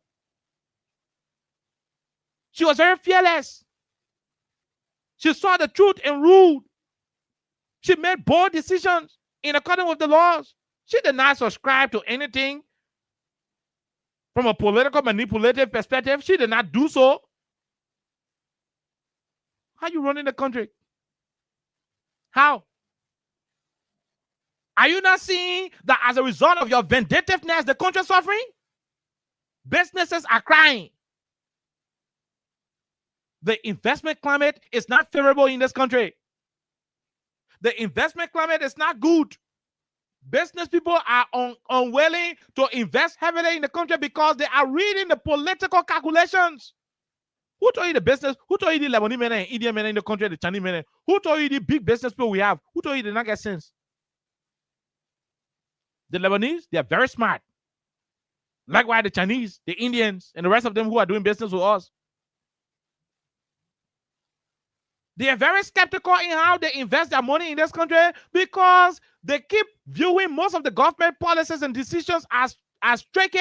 she was very fearless. She saw the truth and ruled. She made bold decisions in accordance with the laws. She did not subscribe to anything from a political manipulative perspective. She did not do so. How are you running the country? How? Are you not seeing that as a result of your vindictiveness, the country is suffering? Businesses are crying. The investment climate is not favorable in this country. The investment climate is not good. Business people are unwilling to invest heavily in the country because they are reading the political calculations. Who told you the business? Who told you the Lebanese men and Indian men in the country, the Chinese men? Who told you the big business people we have? Who told you they not get sense? The Lebanese, they are very smart. Likewise, the Chinese, the Indians, and the rest of them who are doing business with us. They are very skeptical in how they invest their money in this country because they keep viewing most of the government policies and decisions as tricky,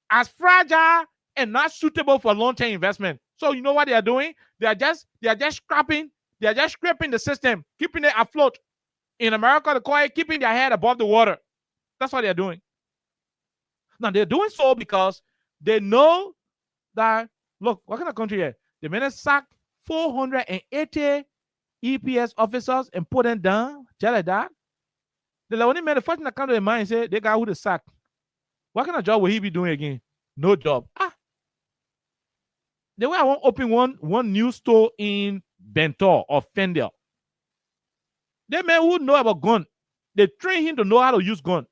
as fragile, and not suitable for long-term investment. So you know what they are doing? They are just scrapping the system, keeping it afloat. In America, they call it keeping their head above the water. That's what they're doing. Now they're doing so because they know that, look, what kind of country here? They may sack 480 EPS officers and put them down, just like that. The only man, the first thing that comes to their mind say they got who to sack. What kind of job will he be doing again? No job. The way I want to open one new store in Bentor or Fendel. They man who know about gun. They train him to know how to use gun.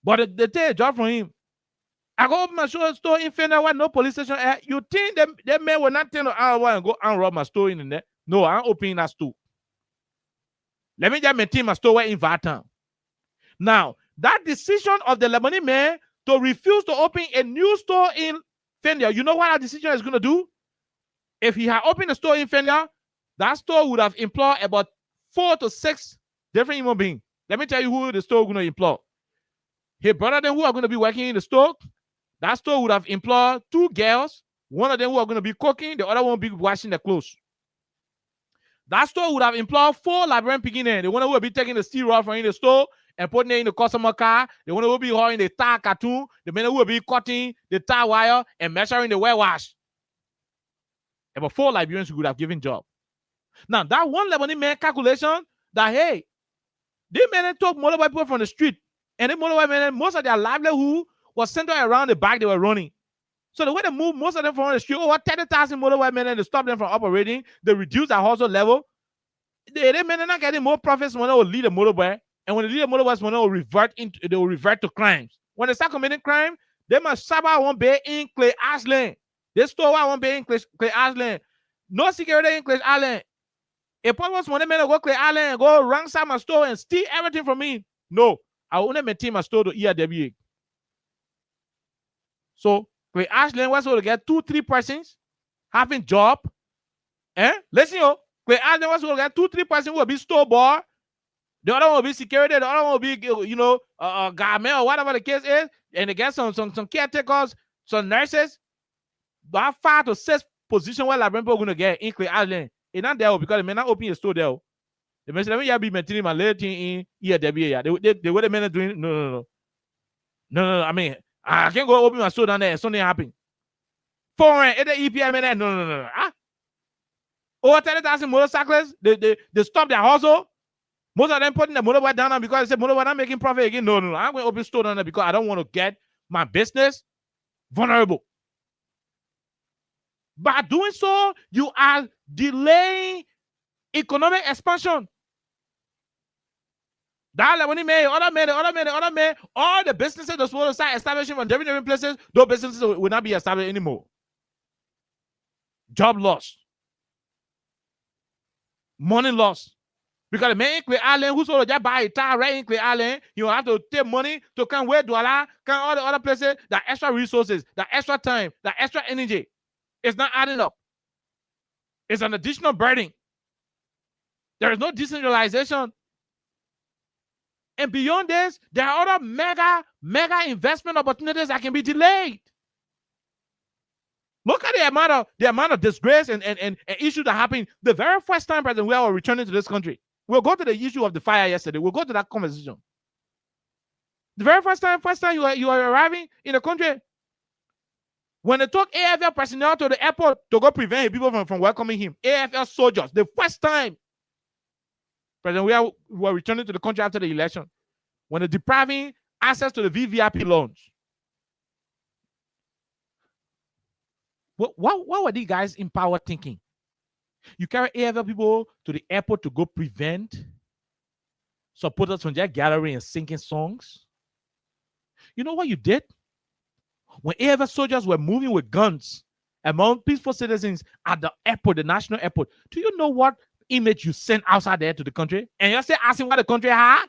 But they take a job from him. I go open my store in Fendel where no police station. You think them men will not tell me I want to go and rob my store in there? No, I'm opening that store. Let me just maintain my store in Vartan. Now, that decision of the Lebanese man to refuse to open a new store in Fendel, you know what that decision is going to do? If he had opened a store in Fendel, that store would have employed about 4 to 6 different human beings. Let me tell you who the store is going to employ. His brother them who are going to be working in the store, that store would have employed 2 girls. One of them who are going to be cooking, the other one will be washing the clothes. That store would have employed 4 Liberian beginners. The one who will be taking the steel rod from in the store and putting it in the customer car. The one who will be hauling the tire cartoon. The man who will be cutting the tire wire and measuring the wear wash. About 4 Liberians who would have given job. Now, that one Lebanese man calculation that, hey, they men took motorbike people from the street. And the motorbike men, most of their livelihood was centered around the bike they were running. So the way they move most of them from the street, over 30,000 motorbike men, to stop them from operating, they reduce their hustle level. They men are not getting more profits when they will lead a motorbike. And when they lead a motorbike, when they will revert to crimes. When they start committing crime, they must saba one bay in Clay Ashland. They store one bay in Clay Ashland. No security in Clay Ashland. If purpose when they men go Clay Ashland and go ransack my store and steal everything from me, no, I will only maintain my store to ERWA. So Clay Ashland was able to get 2-3 persons having job. Listen, Clay Ashland was able to get 2-3 persons who will be store boy. The other one will be security. The other one will be, garment or whatever the case is. And they get some caretakers, some nurses. About 5 to 6 positions where Liberian people are going to get in Clay Island. It's not there because they may not open a store there. They may say, let me be maintaining my little thing in ERWA. The way the men are doing, no. I mean, I can't go open my store down there and something happen. Foreign, the EPM man, no. Over 30,000 motorcyclists, they stop their hustle. Most of them putting the motorbike down there because they say motorbike not making profit again. No. I'm going to open store down there because I don't want to get my business vulnerable. By doing so, you are delaying economic expansion. That when he made other men, all the businesses that supposed to start establishing from different places, those businesses will not be established anymore. Job loss. Money loss. Because the man in Clay Island, who sort of just buy a tire right in Clay Island, you have to take money to come where Douala, come all the other places, the extra resources, the extra time, the extra energy. It's not adding up. It's an additional burden. There is no decentralization. And beyond this, there are other mega investment opportunities that can be delayed. Look at the amount of disgrace and issues that happened the very first time President we are returning to this country. We'll go to the issue of the fire yesterday. We'll go to that conversation. The very first time you are arriving in the country, when they took AFL personnel to the airport to go prevent people from welcoming him, AFL soldiers, the first time President we were returning to the country after the election, when they're depriving access to the VVIP loans. What were these guys in power thinking? You carry AFL people to the airport to go prevent supporters from just gathering and singing songs? You know what you did? When AFL soldiers were moving with guns among peaceful citizens at the airport, the national airport, do you know what image you sent outside there to the country? And you're still asking what the country had?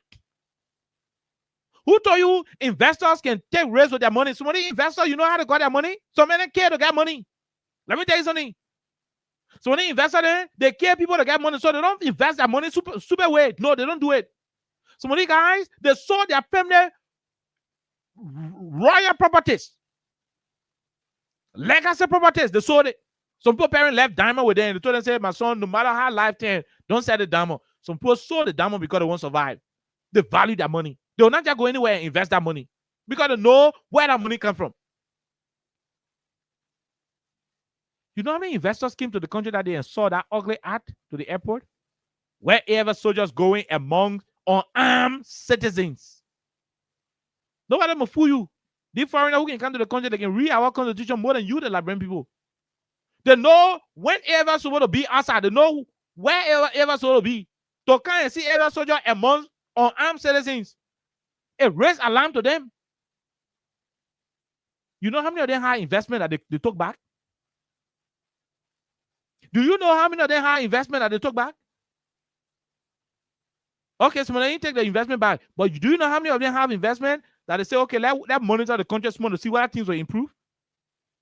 Who told you investors can take risks with their money? So many investors, you know how to get their money? So many care to get money. Let me tell you something. So when they invest in it, they care people to get money, so they don't invest their money super way. No, they don't do it. Some of these guys, they sold their family royal properties, legacy properties. They sold it. Some poor parents left diamond with them. And they told them, say, my son, no matter how life turns, don't sell the diamond. Some people sold the diamond because they won't survive. They value their money. They will not just go anywhere and invest that money because they know where that money comes from. You know how many investors came to the country that day and saw that ugly art to the airport? Wherever soldiers going among unarmed citizens. Nobody will fool you. The foreigner who can come to the country, they can read our constitution more than you, the Liberian people. They know whenever supposed to be outside. They know wherever supposed to be. To come and see every soldier among unarmed citizens. It raised alarm to them. You know how many of them had investment that they took back? Do you know how many of them had investment that they took back? Okay, so when they take the investment back, but do you know how many of them have investment that they say, okay, let monitor the country small to see whether things will improve?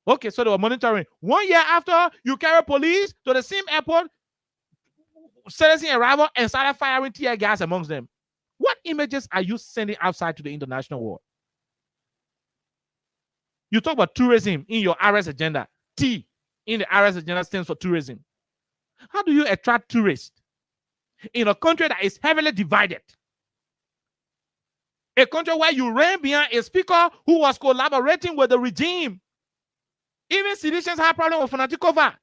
Okay, so they were monitoring. 1 year after, you carry police to the same airport, citizen arrival, and started firing tear gas amongst them. What images are you sending outside to the international world? You talk about tourism in your RS agenda. T in the RS agenda stands for tourism. How do you attract tourists in a country that is heavily divided? A country where you ran behind a speaker who was collaborating with the regime. Even Seditions have problem with Fanatikova.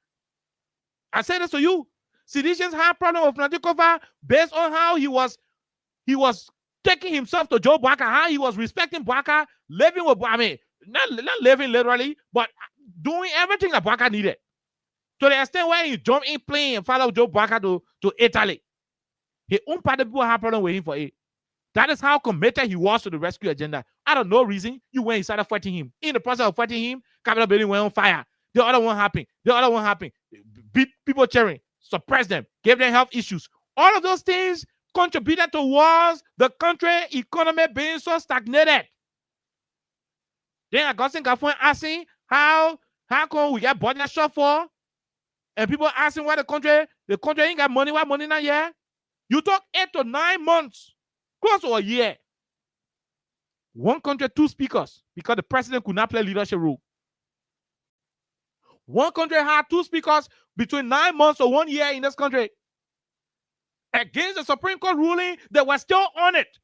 I say this to you. Seditions have problem with Fanatikova based on how he was taking himself to Joe Baka, how he was respecting Baka, living with, I mean, not living literally, but doing everything that Baka needed. To the extent where he jumped in plane and followed Joe Baka to Italy. His own party people have problem with him for it. That is how committed he was to the rescue agenda. Out of no reason, you went and started fighting him. In the process of fighting him, Capitol building went on fire. The other one happened. Beat people cheering, suppressed them, gave them health issues. All of those things contributed towards the country economy being so stagnated. Then Augustine Gafon asking how come we get budget short for? And people asking why the country ain't got money, why money not yet? You took 8 to 9 months, close to a year. One country, 2 speakers, because the president could not play leadership role. One country had 2 speakers between 9 months or 1 year in this country. Against the Supreme Court ruling, they were still on it.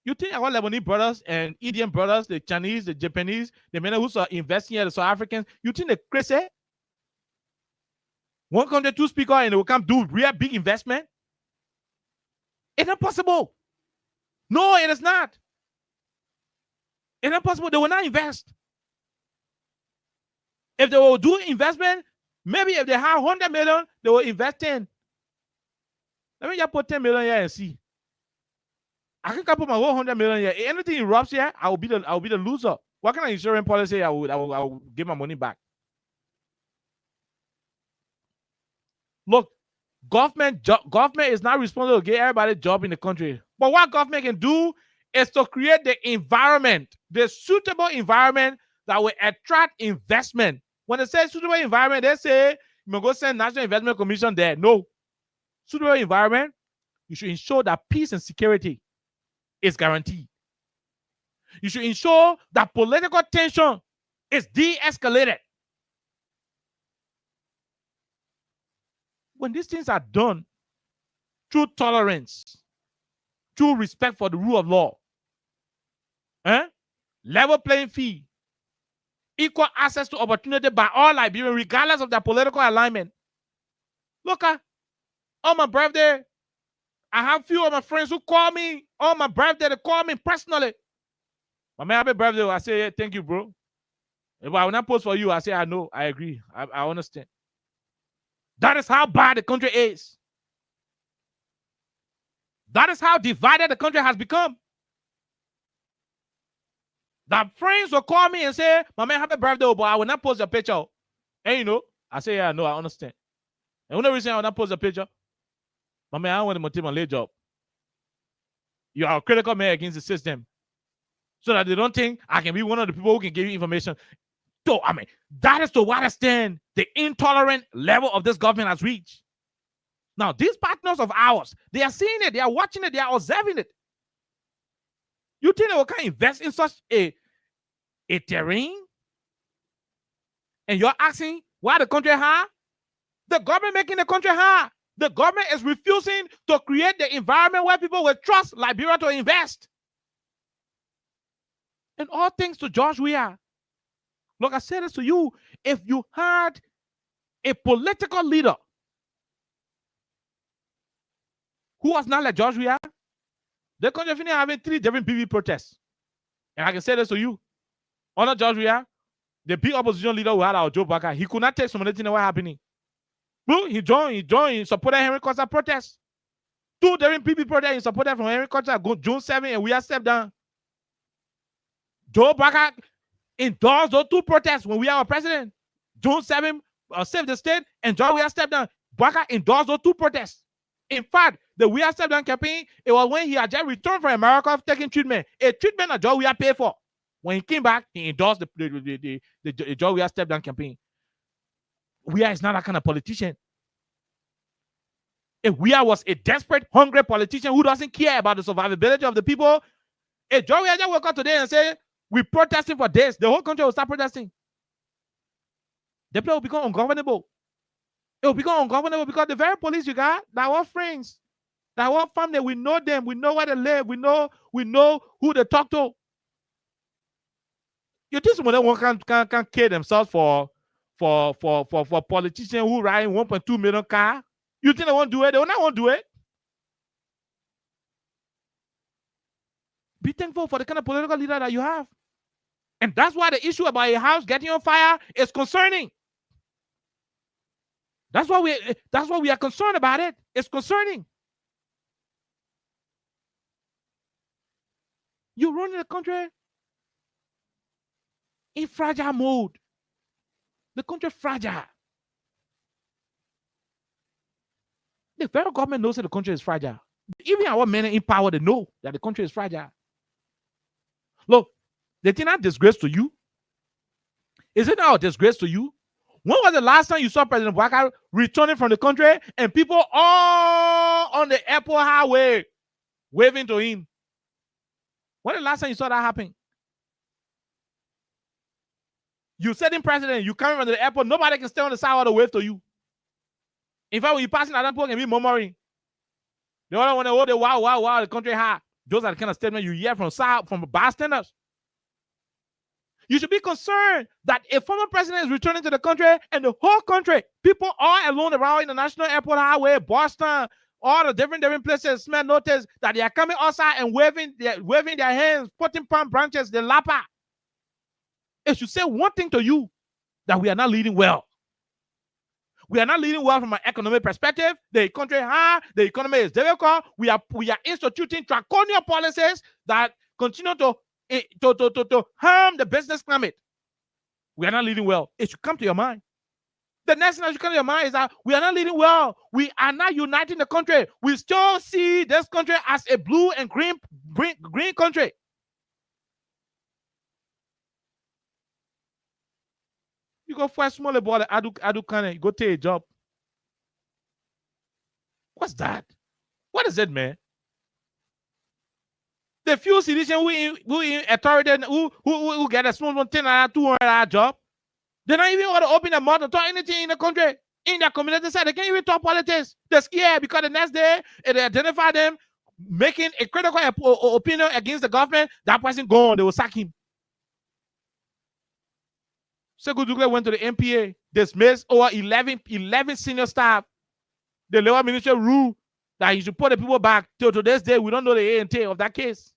You think our Lebanese brothers and Indian brothers, the Chinese, the Japanese, the men who are investing here, the South Africans, you think they're crazy? One country, 2 speakers, and they will come do real big investment? It's not possible. No, it is not. It's not possible. They will not invest. If they will do investment, maybe if they have 100 million, they will invest 10. Let me just put 10 million here and see. I can put my whole 100 million here. If anything erupts here, I will be the loser. What kind of insurance policy I will give my money back? Look, government is not responsible to get everybody a job in the country. But what government can do is to create the environment, the suitable environment that will attract investment. When they say suitable environment, they say you may go send National Investment Commission there. No. Suitable environment, you should ensure that peace and security is guaranteed. You should ensure that political tension is de-escalated. When these things are done through tolerance, through respect for the rule of law, level playing field, equal access to opportunity by all Liberians, regardless of their political alignment. Look, on my birthday, I have few of my friends who call me on my birthday. They call me personally. My man, happy birthday. I say, yeah, thank you, bro. If I will not post for you, I say, I know, I agree. I understand. That is how bad the country is. That is how divided the country has become. That friends will call me and say, my man, happy birthday, but I will not post your picture. And you know, I say, yeah, no, I understand. And one reason I will not post a picture, my man, I want to motivate my lay job. You are a critical man against the system. So that they don't think I can be one of the people who can give you information. So, I mean, that is to what extent the intolerant level of this government has reached. Now, these partners of ours, they are seeing it, they are watching it, they are observing it. You think they will can invest in such a terrain? And you're asking why the country high? The government making the country high. The government is refusing to create the environment where people will trust Liberia to invest. And all thanks to George Weah. Look, I said this to you. If you had a political leader who was not like George Weah, the country finished having 3 different PV protests. And I can say this to you. Under George Weah, the big opposition leader who had our Joe Baka, he could not take some of the things that were happening. Well, he joined, he supported Henry Costa protests. 2 different PV protests he supported from Henry Costa, June 7, and we have stepped down. Joe Baka endorsed those 2 protests when we are president. June 7, saved the state, and George Weah stepped down. Baka endorsed those 2 protests. In fact, the We Are Step Down campaign, it was when he had just returned from America taking treatment. A treatment that George Weah paid for. When he came back, he endorsed the George Weah Step Down campaign. Weah is not that kind of politician. If Weah was a desperate, hungry politician who doesn't care about the survivability of the people, if George Weah just woke up today and say, we're protesting for this, the whole country will start protesting. The place will become ungovernable. It will become ungovernable because the very police you got, that are friends, that are family, we know them, we know where they live, we know who they talk to. You think someone can kill themselves for politicians who ride 1.2 million car? You think they won't do it? They will not want to do it. Be thankful for the kind of political leader that you have. And that's why the issue about a house getting on fire is concerning. That's why we are concerned about it. It's concerning. You run the country in fragile mode. The country fragile. The federal government knows that the country is fragile. Even our men in power, they know that the country is fragile. Look, they think that disgrace to you. Is it not a disgrace to you? When was the last time you saw President Bouhaka returning from the country and people all on the airport highway waving to him? When the last time you saw that happen? You sitting president, you coming from the airport, nobody can stay on the side of the wave to you. In fact, when you passing that airport, can be murmuring. The other one, oh, the wow, the country high. Those are the kind of statements you hear from bystanders. You should be concerned that a former president is returning to the country and the whole country, people all along the Royal International Airport Highway, Boston, all the different places, smell notice that they are coming outside and waving their hands, putting palm branches, the lapa. It should say one thing to you, that we are not leading well. We are not leading well from an economic perspective. The country high, the economy is difficult. We are instituting draconian policies that continue to harm the business climate. We are not leading well. It should come to your mind. The next thing that should come to your mind is that we are not leading well. We are not uniting the country. We still see this country as a blue and green country. You go for a small boy, Adu Kane, go take a job. What's that? What is it, man? The few citizens who in authority who get a small $1,000, $200 job, they're not even want to open their mouth to talk anything in the country, in their community side. They can't even talk politics. They're scared because the next day they identify them making a critical opinion against the government. That person gone, they will sack him. Sekou Dougle went to the MPA, dismissed over 11 senior staff. The labor ministry ruled that he should put the people back. Till today's day, we don't know the A&T of that case.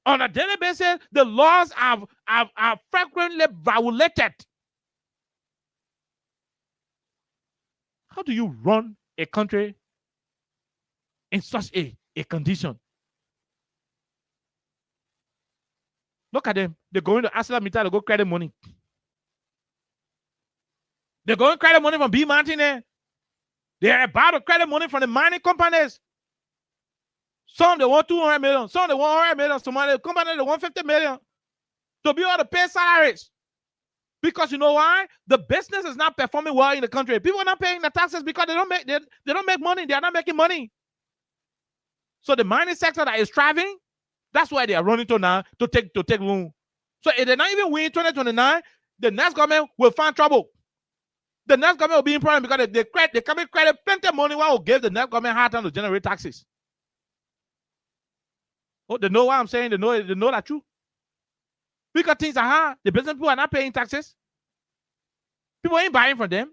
On a daily basis, the laws are frequently violated. How do you run a country in such a condition? Look at them. They're going to ArcelorMittal to go credit money. They're going to credit money from B Mountain. They're about to credit money from the mining companies. Some they want 200 million. Some they want 100 million. Some other company they want 50 million. to be able to pay salaries. Because you know why? The business is not performing well in the country. People are not paying the taxes because they don't make money. They are not making money. So the mining sector that is thriving, that's why they are running to now to take loan. So if they're not even winning 2029, the next government will find trouble. The next government will be in problem because they can credit plenty of money while will give the next government hard time to generate taxes. Oh, they know what I'm saying. They know that true. Because things are hard. The business people are not paying taxes. People ain't buying from them.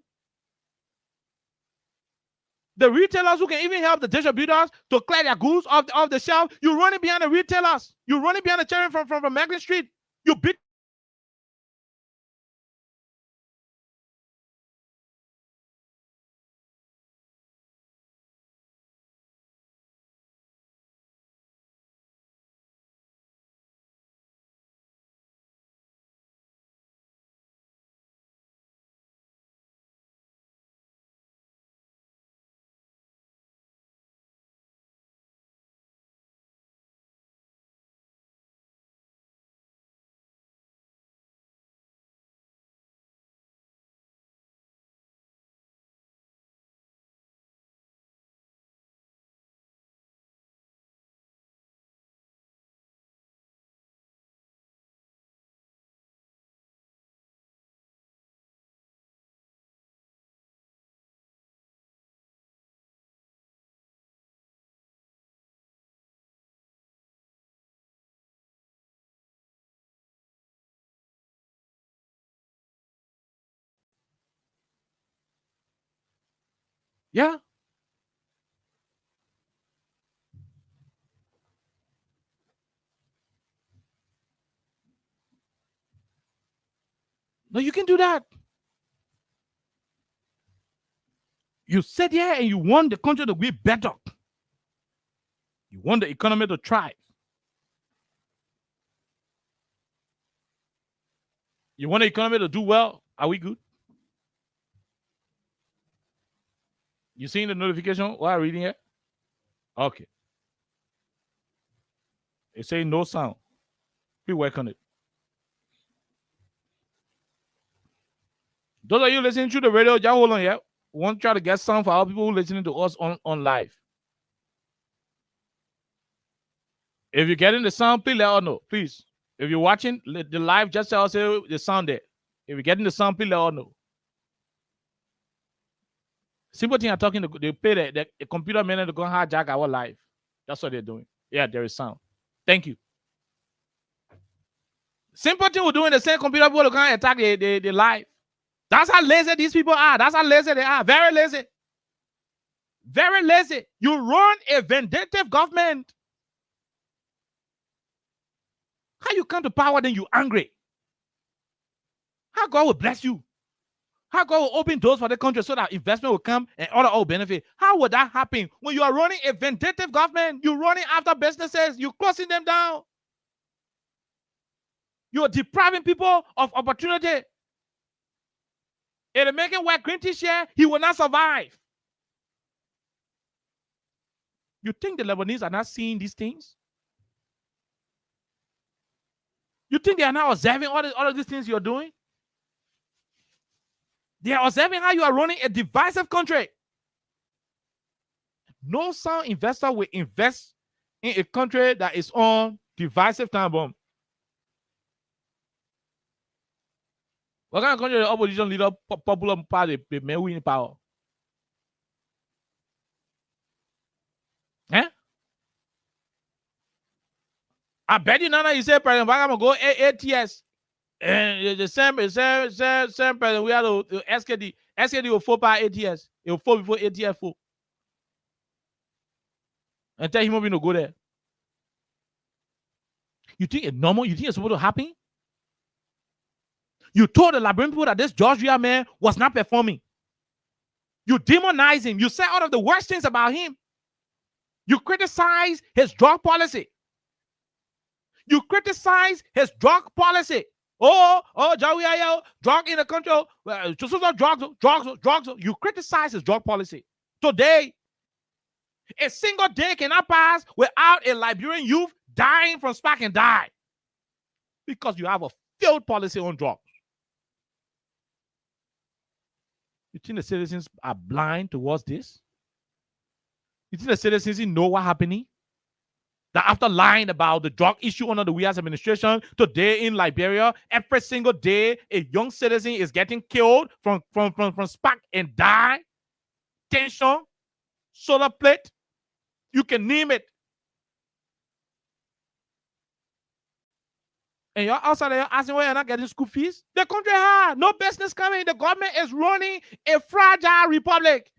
The retailers who can even help the distributors to clear their goods off the shelf, you're running behind the retailers. You're running behind the children from Macklin Street. You beat. Yeah. No, you can do that. You sit here and you want the country to be better. You want the economy to thrive. You want the economy to do well. Are we good? You seeing the notification while reading it? Okay. It's saying no sound. We work on it. Those of you listening to the radio, just hold on here. We want to try to get sound for our people who listening to us on live. If you're getting the sound, please let us know. Please. If you're watching the live, just tell us the sound there. If you're getting the sound, please let us know. Simple thing I'm talking to, they pay the computer man to go hijack our live. That's what they're doing. Yeah, there is sound. Thank you. Simple thing we're doing, the same computer people going to attack the live. That's how lazy these people are. That's how lazy they are. Very lazy. Very lazy. You run a vindictive government. How you come to power, then you angry? How God will bless you? How God will open doors for the country so that investment will come and other will benefit? How would that happen when you are running a vindictive government? You're running after businesses. You're closing them down. You're depriving people of opportunity. If the making white green t-shirt, he will not survive. You think the Lebanese are not seeing these things? You think they are not observing all of these things you're doing? They are observing how you are running a divisive country. No sound investor will invest in a country that is on divisive time bomb. What kind of country the opposition leader, popular party, may win power? Eh? I bet you Nana, you say, President, I'm going to go ATS. And the same president, we have the SKD will fall by ATS. It will fall before ATS fall. And tell him moving to go there. You think it's normal? You think it's supposed to happen? You told the Liberian people that this Georgia man was not performing. You demonize him. You say all of the worst things about him. You criticize his drug policy. You criticize his drug policy. Jawiayo, drug in the country. Drugs. You criticize his drug policy. Today, a single day cannot pass without a Liberian youth dying from spark and die. Because you have a failed policy on drugs. You think the citizens are blind towards this? You think the citizens know what's happening? That after lying about the drug issue under the Weah's administration, today in Liberia, every single day, a young citizen is getting killed from spark and die, tension, solar plate. You can name it. And you're outside there asking why you're not getting school fees? The country has no business coming. The government is running a fragile republic.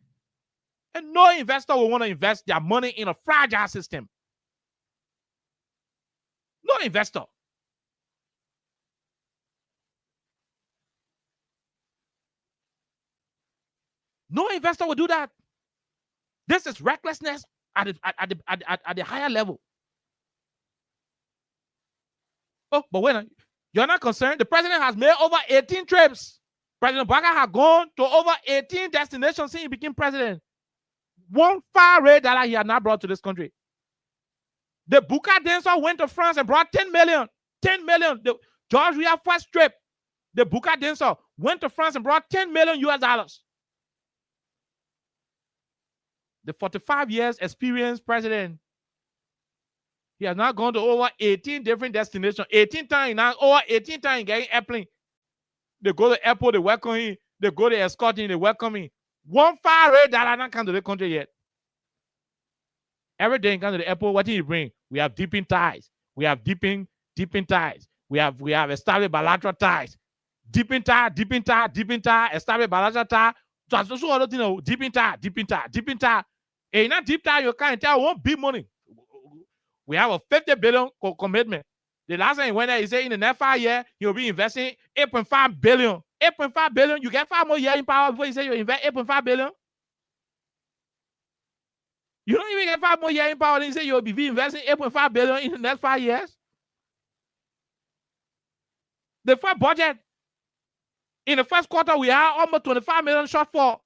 And no investor will want to invest their money in a fragile system. No investor. No investor will do that. This is recklessness at the higher level. Oh, but wait, you're not concerned? The president has made over 18 trips. President Baka has gone to over 18 destinations since he became president. One far rate that he had not brought to this country. The Buka dancer went to France and brought 10 million. 10 million. The George Weah first trip. The Buka dancer went to France and brought 10 million US dollars. The 45 years experienced president, he has now gone to over 18 different destinations. 18 times now, over 18 times getting airplane. They go to the airport, they welcome him. They go to escort him, they welcome him. One far rate that I not come to the country yet. Every day you come to the airport, what do you bring? We have deepening ties. We have deepening ties. We have established bilateral ties. Deepening tie, established bilateral tie. Just also other thing, deepening tie. And not deep tie, you can't tell one big money. We have a 50 billion commitment. The last time he went there, he said in the next 5 years, he'll be investing 8.5 billion. 8.5 billion. You get 5 more years in power before you say you invest 8.5 billion. You don't even get 5 more years in power, then you say you'll be investing 8.5 billion in the next 5 years. The first budget, in the first quarter, we have almost 25 million shortfall.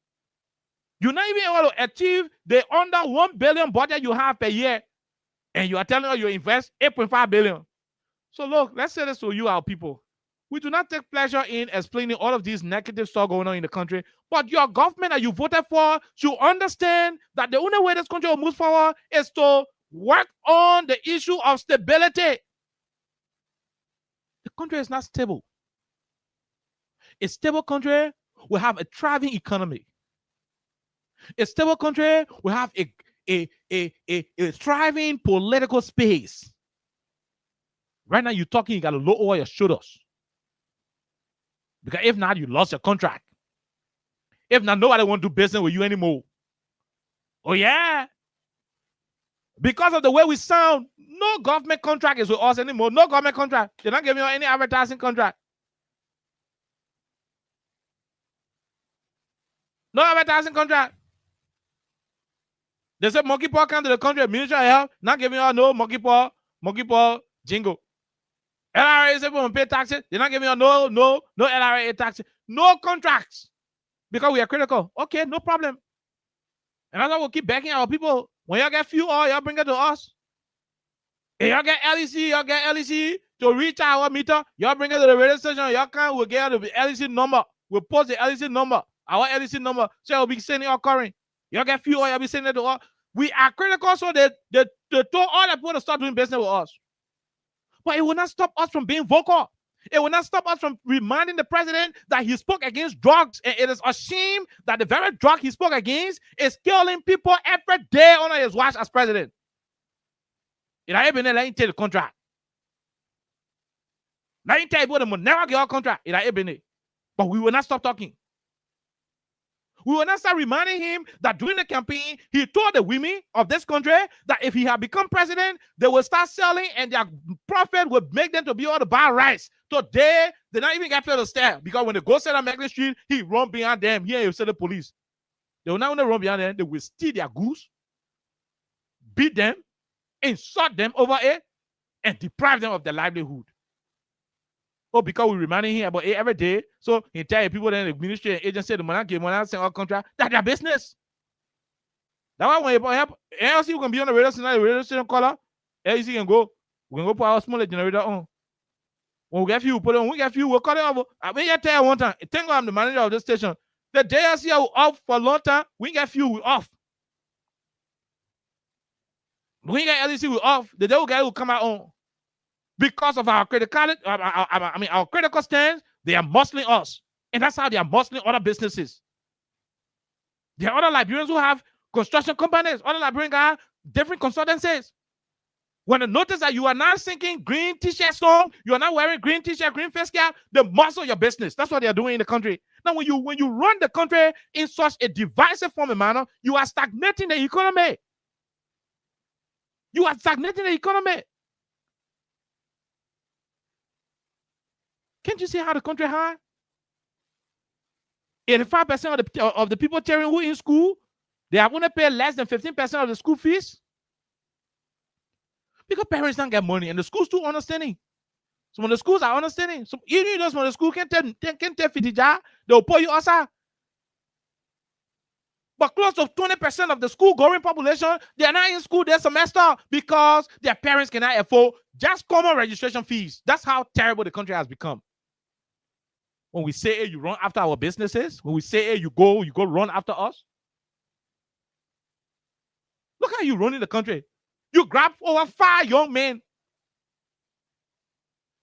You're not even able to achieve the under 1 billion budget you have per year. And you are telling us you invest 8.5 billion. So look, let's say this to you, our people. We do not take pleasure in explaining all of these negative stuff going on in the country. But your government that you voted for should understand that the only way this country will move forward is to work on the issue of stability. The country is not stable. A stable country will have a thriving economy. A stable country will have a thriving political space. Right now, you're talking, you got to lower your shoulders. Because if not, you lost your contract. If not, nobody won't do business with you anymore. Oh, yeah. Because of the way we sound, no government contract is with us anymore. No government contract. They're not giving you any advertising contract. No advertising contract. They said monkeypox come to the country, Ministry of Health, not giving you no monkeypox jingle. LRA is able to pay taxes. They're not giving you no LRA taxes. No contracts. Because we are critical. Okay, no problem. And that's why we'll keep backing our people. When y'all get fuel oil, y'all bring it to us. If y'all get LEC to reach our meter, y'all bring it to the radio station. Y'all can, we'll get the LEC number. We'll post the LEC number. Our LEC number. So we'll be sending our current. Y'all get fuel oil, y'all be sending it to us. We are critical, so they told all the people to start doing business with us. But it will not stop us from being vocal. It will not stop us from reminding the president that he spoke against drugs. And it is a shame that the very drug he spoke against is killing people every day under his watch as president. It ain't been let him take the contract. Now you tell people they will never get our contract. It ain't been it. But we will not stop talking. We will not start reminding him that during the campaign, he told the women of this country that if he had become president, they will start selling and their profit would make them to be able to buy rice. Today, they not even get to stare because when they go sell on Macklin Street, he run behind them. Here, he'll sell the police. They will not only run behind them, they will steal their goods, beat them, insult them over it, and deprive them of their livelihood. Oh, because we reminding him about it every day. So he tell people then the ministry and agency, the money give money, send our contract. That's their business. That's why when you help, LC can be on the radio station, caller. LC can go. We can go put our smaller generator on. When we get few, put on. We get few, we'll cut it off. I mean, you tell you one time. Thank God I'm the manager of this station. The day I see you off for a long time, we get few, we off. We get LEC, we off. The day we get will come out on. Because of our critical, our critical stance, they are muscling us. And that's how they are muscling other businesses. There are other Liberians who have construction companies. Other Liberians have different consultancies. When they notice that you are not singing green t-shirts on, you are not wearing green t-shirt, green face cap, they muscle your business. That's what they are doing in the country. Now, when you run the country in such a divisive form and manner, you are stagnating the economy. You are stagnating the economy. Can't you see how the country high? 85% of the people telling who in school, they are going to pay less than 15% of the school fees. Because parents don't get money and the schools too understanding. So when the schools are understanding, so even those when the school can tell Fitija, they'll pull you outside. But close to 20% of the school going population, they are not in school this semester because their parents cannot afford just common registration fees. That's how terrible the country has become. When we say, hey, you run after our businesses, when we say, hey, you go run after us. Look how you running the country. You grab over 5 young men.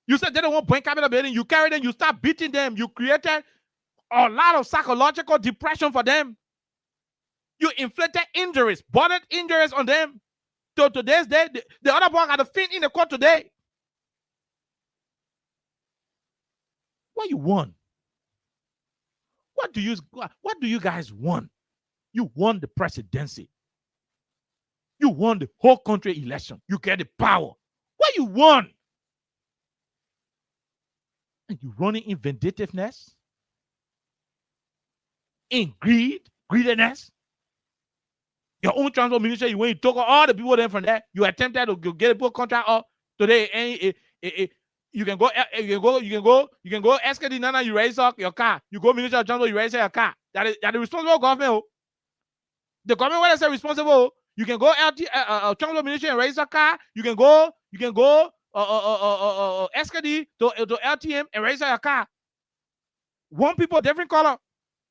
You said they don't want point capital building. You carry them, you start beating them. You created a lot of psychological depression for them. You inflicted injuries, bodily injuries on them. So today's day, the other boy got a fin in the court today. What you want? What do you guys want? You won the presidency. You won the whole country election. You get the power. What you want? And you running in vindictiveness, in greediness. Your own transport ministry, when you took all the people then from there, you attempted to get a book contract up today. And you can go SKD Nana, you raise up your car. You go Minister of Transport, you raise your car. That is the responsible government. The government when they say responsible, you can go Transport Ministry and raise a car. You can go SKD to LTM and raise your car. One people different color.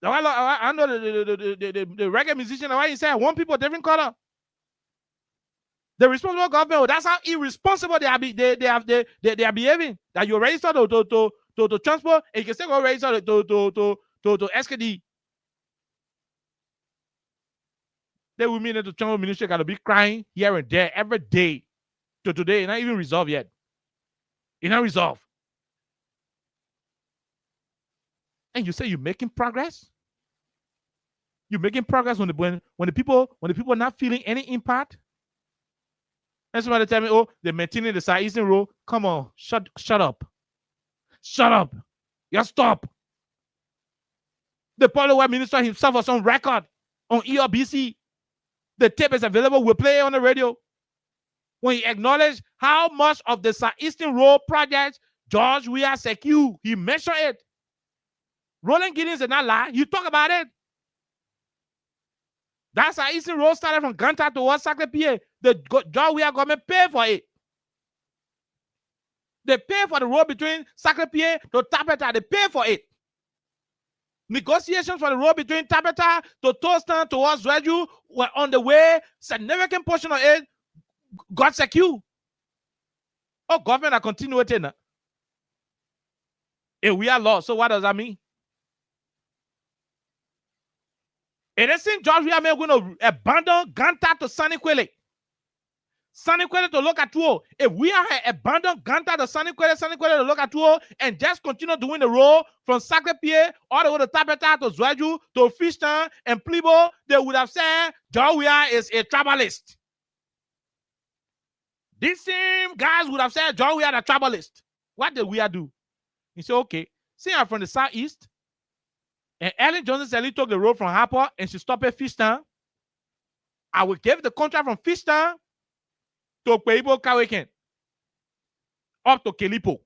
I know the reggae musician. Why he said one people different color. The responsible government. That's how irresponsible they are behaving. That you register to transport, and you can still go register to SKD. They will mean that the transport ministry got to be crying here and there every day. To today, it's not even resolved yet. It's not resolved. And you say you're making progress? You're making progress when the people are not feeling any impact? And somebody tell me, oh, they're maintaining the Southeastern Road. Come on, shut up. Shut up. Just stop. The Power Minister himself was on record on ERBC. The tape is available. We'll play it on the radio. When he acknowledged how much of the Southeastern Road project George Weah secured, he mentioned it. Roland Giddens did not lie. You talk about it. That's how Eastern Road started from Ganta towards Sacré-Pied. The George Weah government paid for it. They paid for the road between Sacré-Pied to Tapeta. They paid for it. Negotiations for the road between Tapeta to Tostan towards Zweju were on the way. Significant portion of it got secured. Oh, government are continuing now. If we are lost, so what does that mean? It isn't George Weah going to abandon Ganta to Saniquele. Saniquele to look at Tuo. If we are abandon Ganta to Saniquele to look at Tuo and just continue doing the road from Sacré-Pied all the way to Tapeta to Zweju to Fishtown and Plibo, they would have said George Weah is a tribalist. These same guys would have said George Weah is a tribalist. What did Weah do? He said, okay, see, I'm from the southeast. And Ellen Johnson Sally took the road from Harper and she stopped at Fishtown. I will give the contract from Fishtown to Peibo Kawaken up to Kelipo.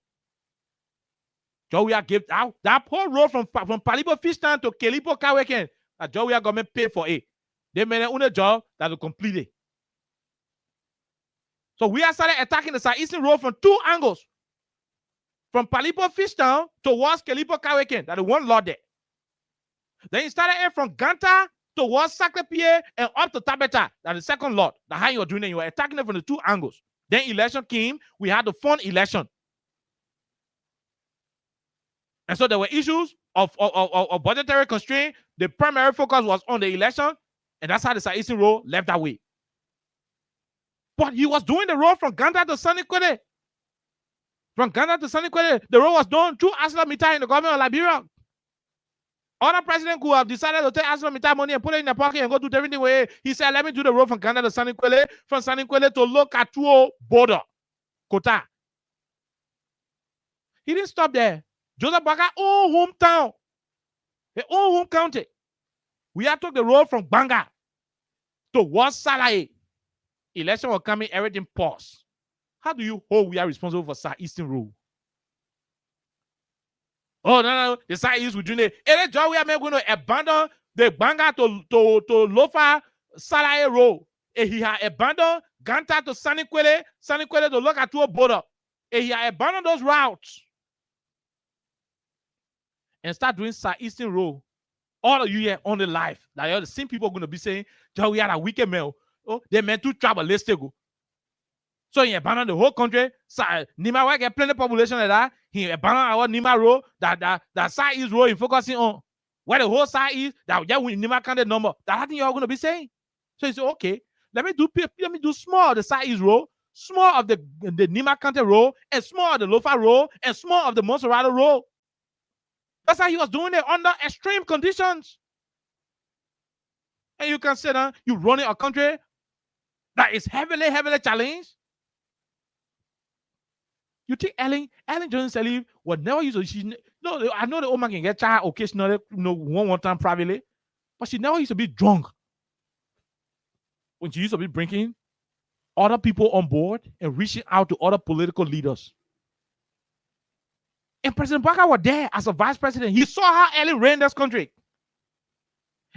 George Weah gave out that whole road from Palibo Fishtown to Kelipo Kawaken. That George Weah government paid for it. They made a job that will complete it. So we are started attacking the Southeastern Road from 2 angles. from Palipo Fishtown towards Kalipo Kawekin, that the one lot there. Then he started in from Ganta towards Sacré-Pied and up to Tabeta, that the second lot. That's how you were doing it. You were attacking it from the two angles. Then election came. We had the fun election. And so there were issues of budgetary constraint. The primary focus was on the election, and that's how the Southeastern Road left that way. But he was doing the road from Ganta to Sanikwede. From Ghana to Sanikwede, the road was done through ArcelorMittal in the government of Liberia. Other president could have decided to take ArcelorMittal money and put it in the pocket and go do everything with it. He said, let me do the road from Ghana to Sanikwede, from Sanikwede to Lokatuo border, Kota. He didn't stop there. Joseph Baka own hometown, his own home county. We had took the road from Banga to Wasalae. Election was coming, everything paused. How do you hold we are responsible for Southeastern Road? Oh, no, the Southeast will do it. Any job we are going to abandon the Banga to Lofa Salae Road. And he had abandoned Ganta to Sanikwede to Lokatuo border. And he had abandoned those routes. And start doing Southeastern Road. All of you here on the life. That are the same people going to be saying, we had a wicked mail. Oh, they meant to travel. Let's go. So he abandoned the whole country. Nima will get plenty of population like that. He abandoned our Nima road, that Southeast road in focusing on. Where the whole side is, that we Nima counted number. That's what you're going to be saying. So he said, okay, let me do small of the Southeast road, small of the Nima county road, and small of the Lofa road, and small of the Monserrato road. That's how he was doing it under extreme conditions. And you can say that you're running a country that is heavily challenged. You think Ellen Johnson Sirleaf would never use no, I know the woman can get tired occasionally, one time privately, but she never used to be drunk. When she used to be bringing other people on board and reaching out to other political leaders. And President Baka was there as a vice president. He saw how Ellen ran this country.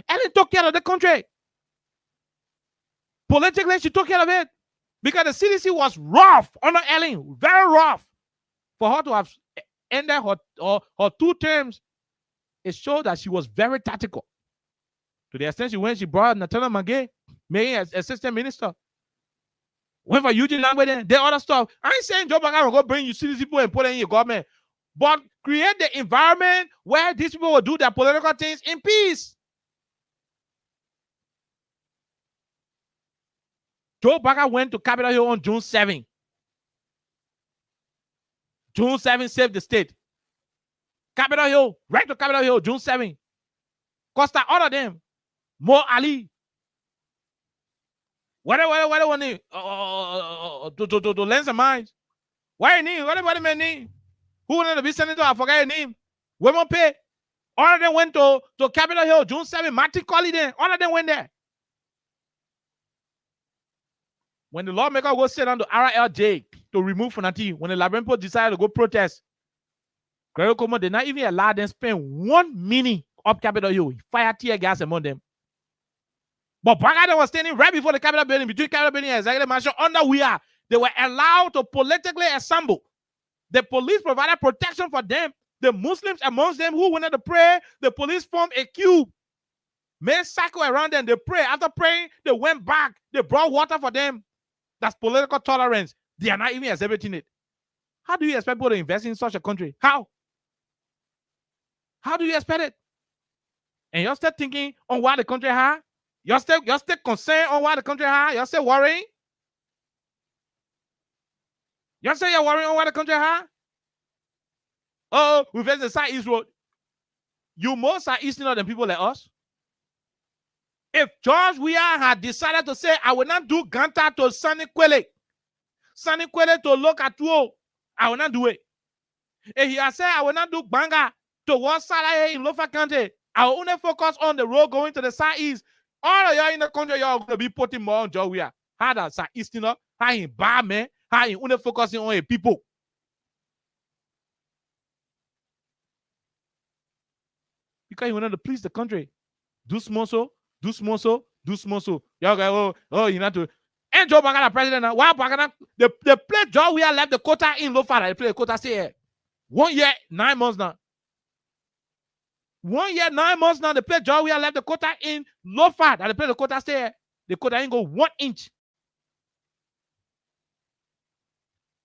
Ellen took care of the country. Politically, she took care of it. Because the CDC was rough under Ellen, very rough. For her to have ended her 2 terms, it showed that she was very tactical. To the extent she brought Natana Magay, making as assistant minister. Went for Eugene Langway, did other stuff. I ain't saying Joe Baka will go bring you CDC people and put it in your government. But create the environment where these people will do their political things in peace. Joe Baka went to Capitol Hill on June 7. June 7 saved the state. Capitol Hill, right to Capitol Hill, June 7. Costa, all of them. Mo Ali. What do need? To lend some minds. Why you need? What do you need? Who wanted to be senator? I forgot your name. Women pay. All of them went to Capitol Hill, June 7. Martin Colley then. All of them went there. When the lawmaker go sit down to RLJ to remove Fonati, when the Labrenpo decided to go protest, Gregory Como did not even allow them spend 1 minute up Capitol Hill. He fired tear gas among them. But Baka was standing right before the Capitol building, between Capitol building and Executive Mansion, under we are. They were allowed to politically assemble. The police provided protection for them. The Muslims amongst them who wanted to pray, the police formed a queue. Made circle around them. They prayed. After praying, they went back. They brought water for them. That's political tolerance. They are not even exhibiting it. How do you expect people to invest in such a country? How? How do you expect it? And you're still thinking on why the country high? You're still concerned on why the country high? You're still worrying? You're saying you're worrying on why the country high? Oh, we visit the Southeast Road. You more Southeastern than people like us. If George Weah had decided to say, I will not do Ganta to Sanikwede to Lokatuo, I will not do it. If he had said, I will not do Banga to Wasalae in Lofa County, I will only focus on the road going to the Southeast. All of y'all in the country, y'all going to be putting more on George Weah. How that Southeastern, how he bad man, how he only focusing on people. Because he wanted to please the country. Do small so. Y'all go, oh, you know to. And Joe Baka, the president, now. Why Baka? They play Joe Weah left the quota in Lofa. They play the quota stay here. 1 year, 9 months now. 1 year, 9 months now. The place John we have left the quota in low fat. And the place the quota stay. The quota ain't go 1 inch.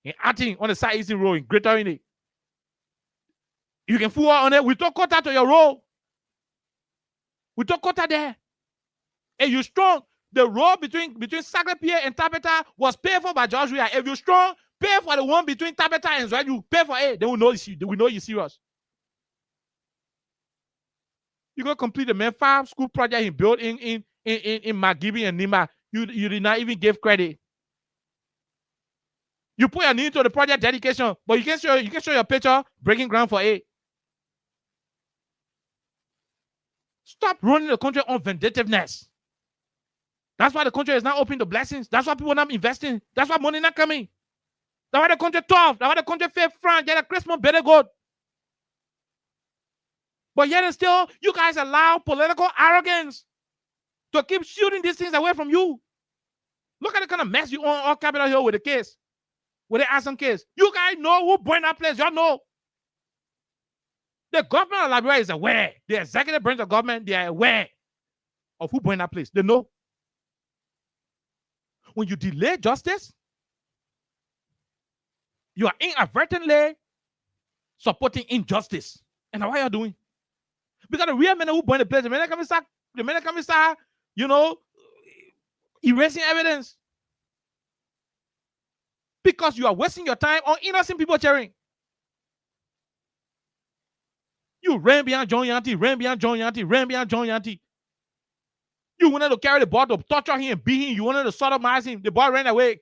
In acting on the side eastern road in Greater Indy. You can fool on it. We took quota to your road. We took quota there. And you strong. The road between Sacré-Pierre and Tabeta was paid for by George Weah. If you strong, pay for the one between Tabeta and Zwaiju. Pay for it. They will know you. They will know you serious. You go complete the main 5 school project he built in Magibi and Nima. You did not even give credit. You put your name to the project dedication, but you can show your picture breaking ground for it. Stop running the country on vindictiveness. That's why the country is not open to blessings. That's why people are not investing. That's why money not coming. That's why the country tough. That's why the country fair frank. Get a Christmas better good. But yet and still, you guys allow political arrogance to keep shooting these things away from you. Look at the kind of mess you on Capitol Hill with the case. With the Aston case. You guys know who burned that place. Y'all know. The government of Liberia is aware. The executive branch of government, they are aware of who burned that place. They know. When you delay justice, you are inadvertently supporting injustice. And what you're doing? Because the real men who burn the place, the men come start, erasing evidence. Because you are wasting your time on innocent people cheering. You ran behind John Yanti, ran behind John Yanti. You wanted to carry the ball to torture him and beat him. You wanted to sodomize him. The boy ran away.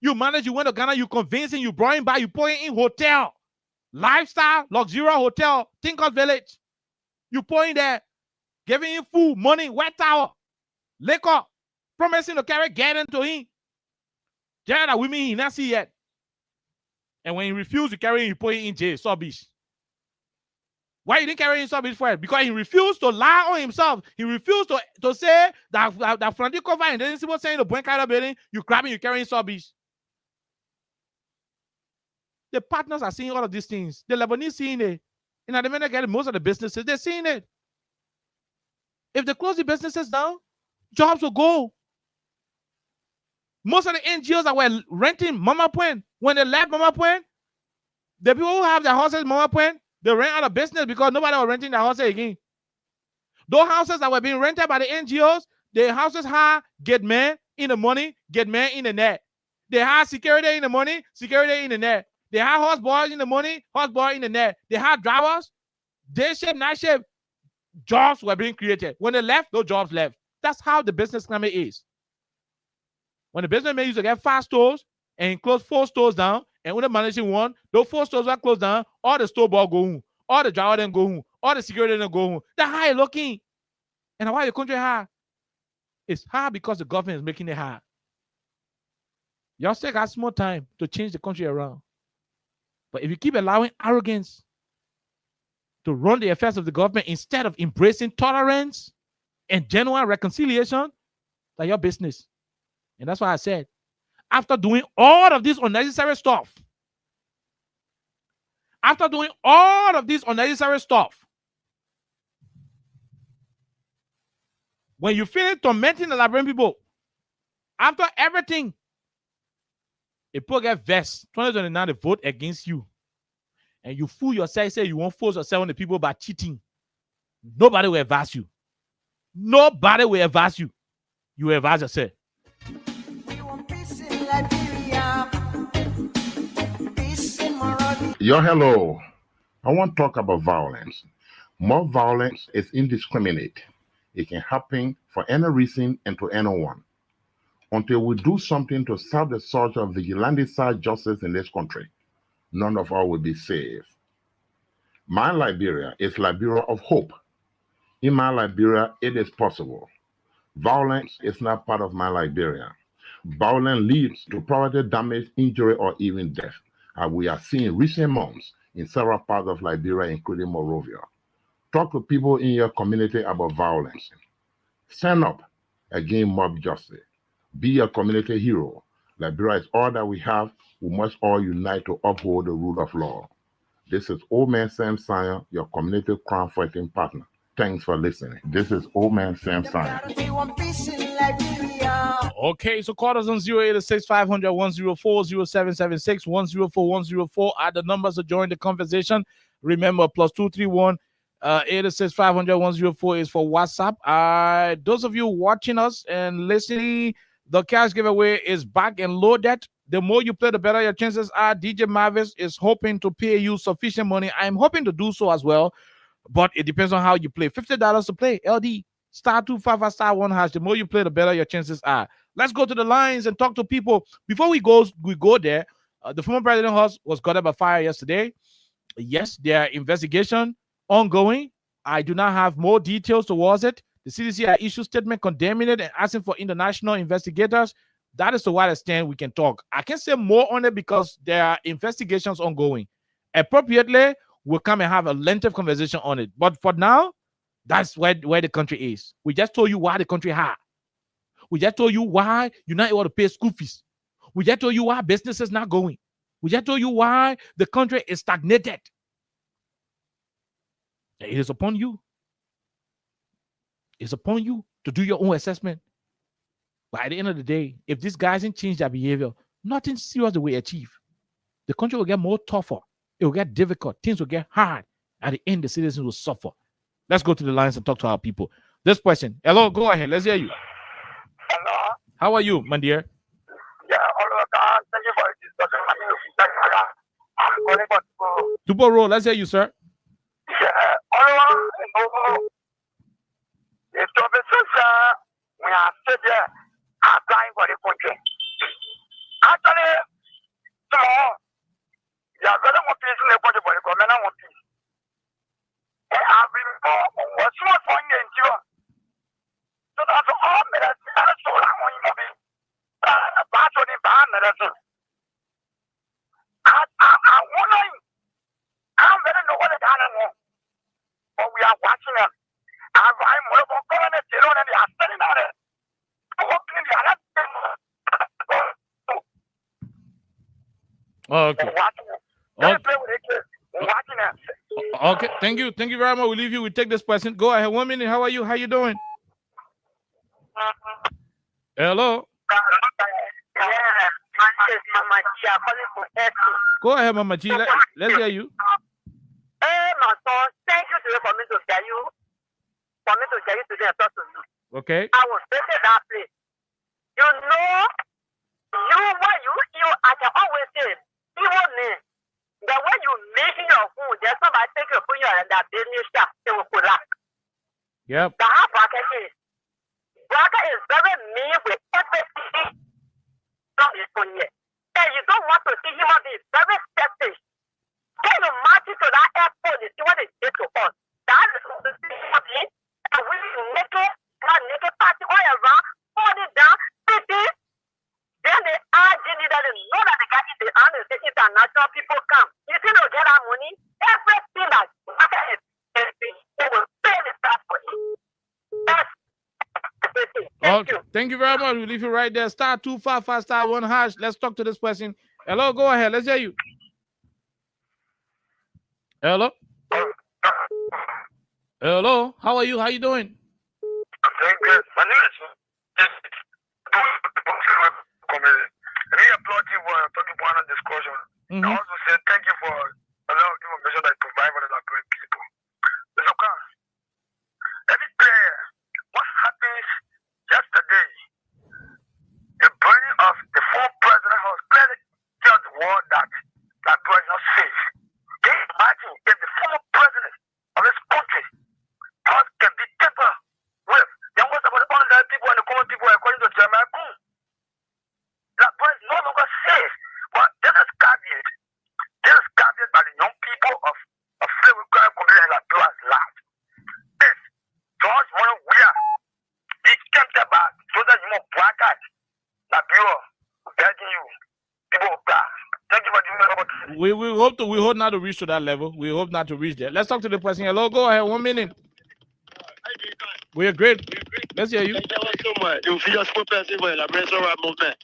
You managed, you went to Ghana, you convinced him, you brought him back, you put him in hotel. Lifestyle, luxurious hotel, Tinkers Village. You put him there, giving him food, money, wet towel, liquor, promising to carry getting to him. Jail that women he not see yet. And when he refused to carry him, you put him in jail, Sobish. Why you didn't carry him Sobish for it? Because he refused to lie on himself. He refused to say that Frantic cover and then someone saying the Buen Kaida building, you grabbing, you carrying Sobish. The partners are seeing all of these things. The Lebanese seeing it. And the men that get most of the businesses, they're seeing it. If they close the businesses down, jobs will go. Most of the NGOs that were renting Mama Point, when they left Mama Point, the people who have their houses in Mama Point, they ran out of business because nobody was renting their houses again. Those houses that were being rented by the NGOs, the houses had get men in the money, get men in the net. They had security in the money, security in the net. They had horse boys in the money, horse boy in the net. They had drivers, day shift, night shift. Jobs were being created. When they left, those jobs left. That's how the business climate is. When the businessman used to get 5 stores and close 4 stores down, and when they're managing one, those 4 stores were closed down, all the store ball go home, all the driver then go home, all the security then go home. That's how it's looking. And why the country hard? It's hard because the government is making it hard. Y'all still got small time to change the country around. But if you keep allowing arrogance to run the affairs of the government instead of embracing tolerance and genuine reconciliation, that's your business. And that's why I said, after doing all of this unnecessary stuff, when you finish tormenting the Liberian people, after everything, a people get vexed, 2029 they vote against you. And you fool yourself, say you won't force yourself on the people by cheating. Nobody will advise you. Nobody will advise you. You will advise yourself. Yo, hello. I want to talk about violence. More violence is indiscriminate. It can happen for any reason and to anyone. Until we do something to stop the surge of vigilante-side justice in this country, none of us will be safe. My Liberia is Liberia of hope. In my Liberia, it is possible. Violence is not part of my Liberia. Violence leads to property damage, injury, or even death, as we are seeing recent months in several parts of Liberia, including Monrovia. Talk to people in your community about violence. Stand up against mob justice. Be a community hero. Liberia is all that we have. We must all unite to uphold the rule of law. This is Old Man Sam Sanya, your community crime fighting partner. Thanks for listening. This is Old Man Sam Sanya. Okay, so call us on 086 500 104 0776 104 104 are the numbers to join the conversation. Remember, plus 231 86 500 104 is for WhatsApp. Those of you watching us and listening, the cash giveaway is back and loaded. The more you play, the better your chances are. DJ Mavis is hoping to pay you sufficient money. I'm hoping to do so as well, but it depends on how you play. $50 to play. LD star 255 star 1 hash. The more you play, the better your chances are. Let's go to the lines and talk to people. Before we go there. The former president house was caught up by fire yesterday. Yes, their investigation ongoing. I do not have more details towards it. The CDC has issued statement condemning it and asking for international investigators. That is to what extent we can talk. I can't say more on it because there are investigations ongoing. Appropriately, we'll come and have a lengthy conversation on it. But for now, that's where the country is. We just told you why the country high. We just told you why you're not able to pay school fees. We just told you why business is not going. We just told you why the country is stagnated. It is upon you. It's upon you to do your own assessment. But at the end of the day, if these guys didn't change their behavior, nothing serious will achieve. The country will get more tougher. It will get difficult. Things will get hard. At the end, the citizens will suffer. Let's go to the lines and talk to our people. This person. Hello, go ahead. Let's hear you. Hello. How are you, my dear? Yeah, thank you for this discussion. I'm calling for Tupo Road. Let's hear you, sir. Yeah, the officers we are still there applying for the country. Actually, tomorrow, they are very more peace in the country for the government and peace. And I've been what's not for you in Cuba. So that's all medicine. That's all I'm going to be. That's what the bad medicine. I'm wondering, I don't really know what they're doing. But we are watching them. I'm more of a government, you know, and they are standing on it. Okay. Okay. Thank you. Thank you very much. We'll leave you. We take this person. Go ahead. 1 minute. How are you? How you doing? Hello. Go ahead, Mama G. Let's hear you. Hey, my son. Thank you today for me to get you. For me to get you today and talk to you. Okay. I was visiting that place. You know, I can always say, even me, the way you making your food, there's somebody take your food and that business stuff, they will collapse. Yep. The hard bracket is very mean with everything. And you don't want to see human beings very selfish. Can you march to that airport and see what they did to us? That is what the human being, and we make it, party all around, hold it down, then they are genuine that they know that they got it, the international people come. You see, they'll get our money, everything that they will pay the staff for it. That's everything. Okay. Thank you very much. We'll leave you right there. Star 255 star 1 hash. Let's talk to this person. Hello, go ahead. Let's hear you. Hello. Hello. How are you? How you doing? I'm doing good. My name is I applaud you for talking about a discussion. I also say thank you for a lot of information that you provide for the great people. Mr. Khan, every player, what happens yesterday, the burning of the former president was clearly just the word that was not safe. Can you imagine if the former president of this country can be tempered with, then what's about all the people and the common people according to Jeremiah Kuhn? That boy is no longer safe. But this is caveat. This is caveat by the young people of Freeom Hub community that do as loud. This George Moore Weir, he came back so that you more bracket that you are begging you. People will die. Thank you for doing that. We hope not to reach to that level. We hope not to reach there. Let's talk to the person. Hello, go ahead. 1 minute. We are great. Let's hear you. Thank you so much. You feel just person for elaboration of movement.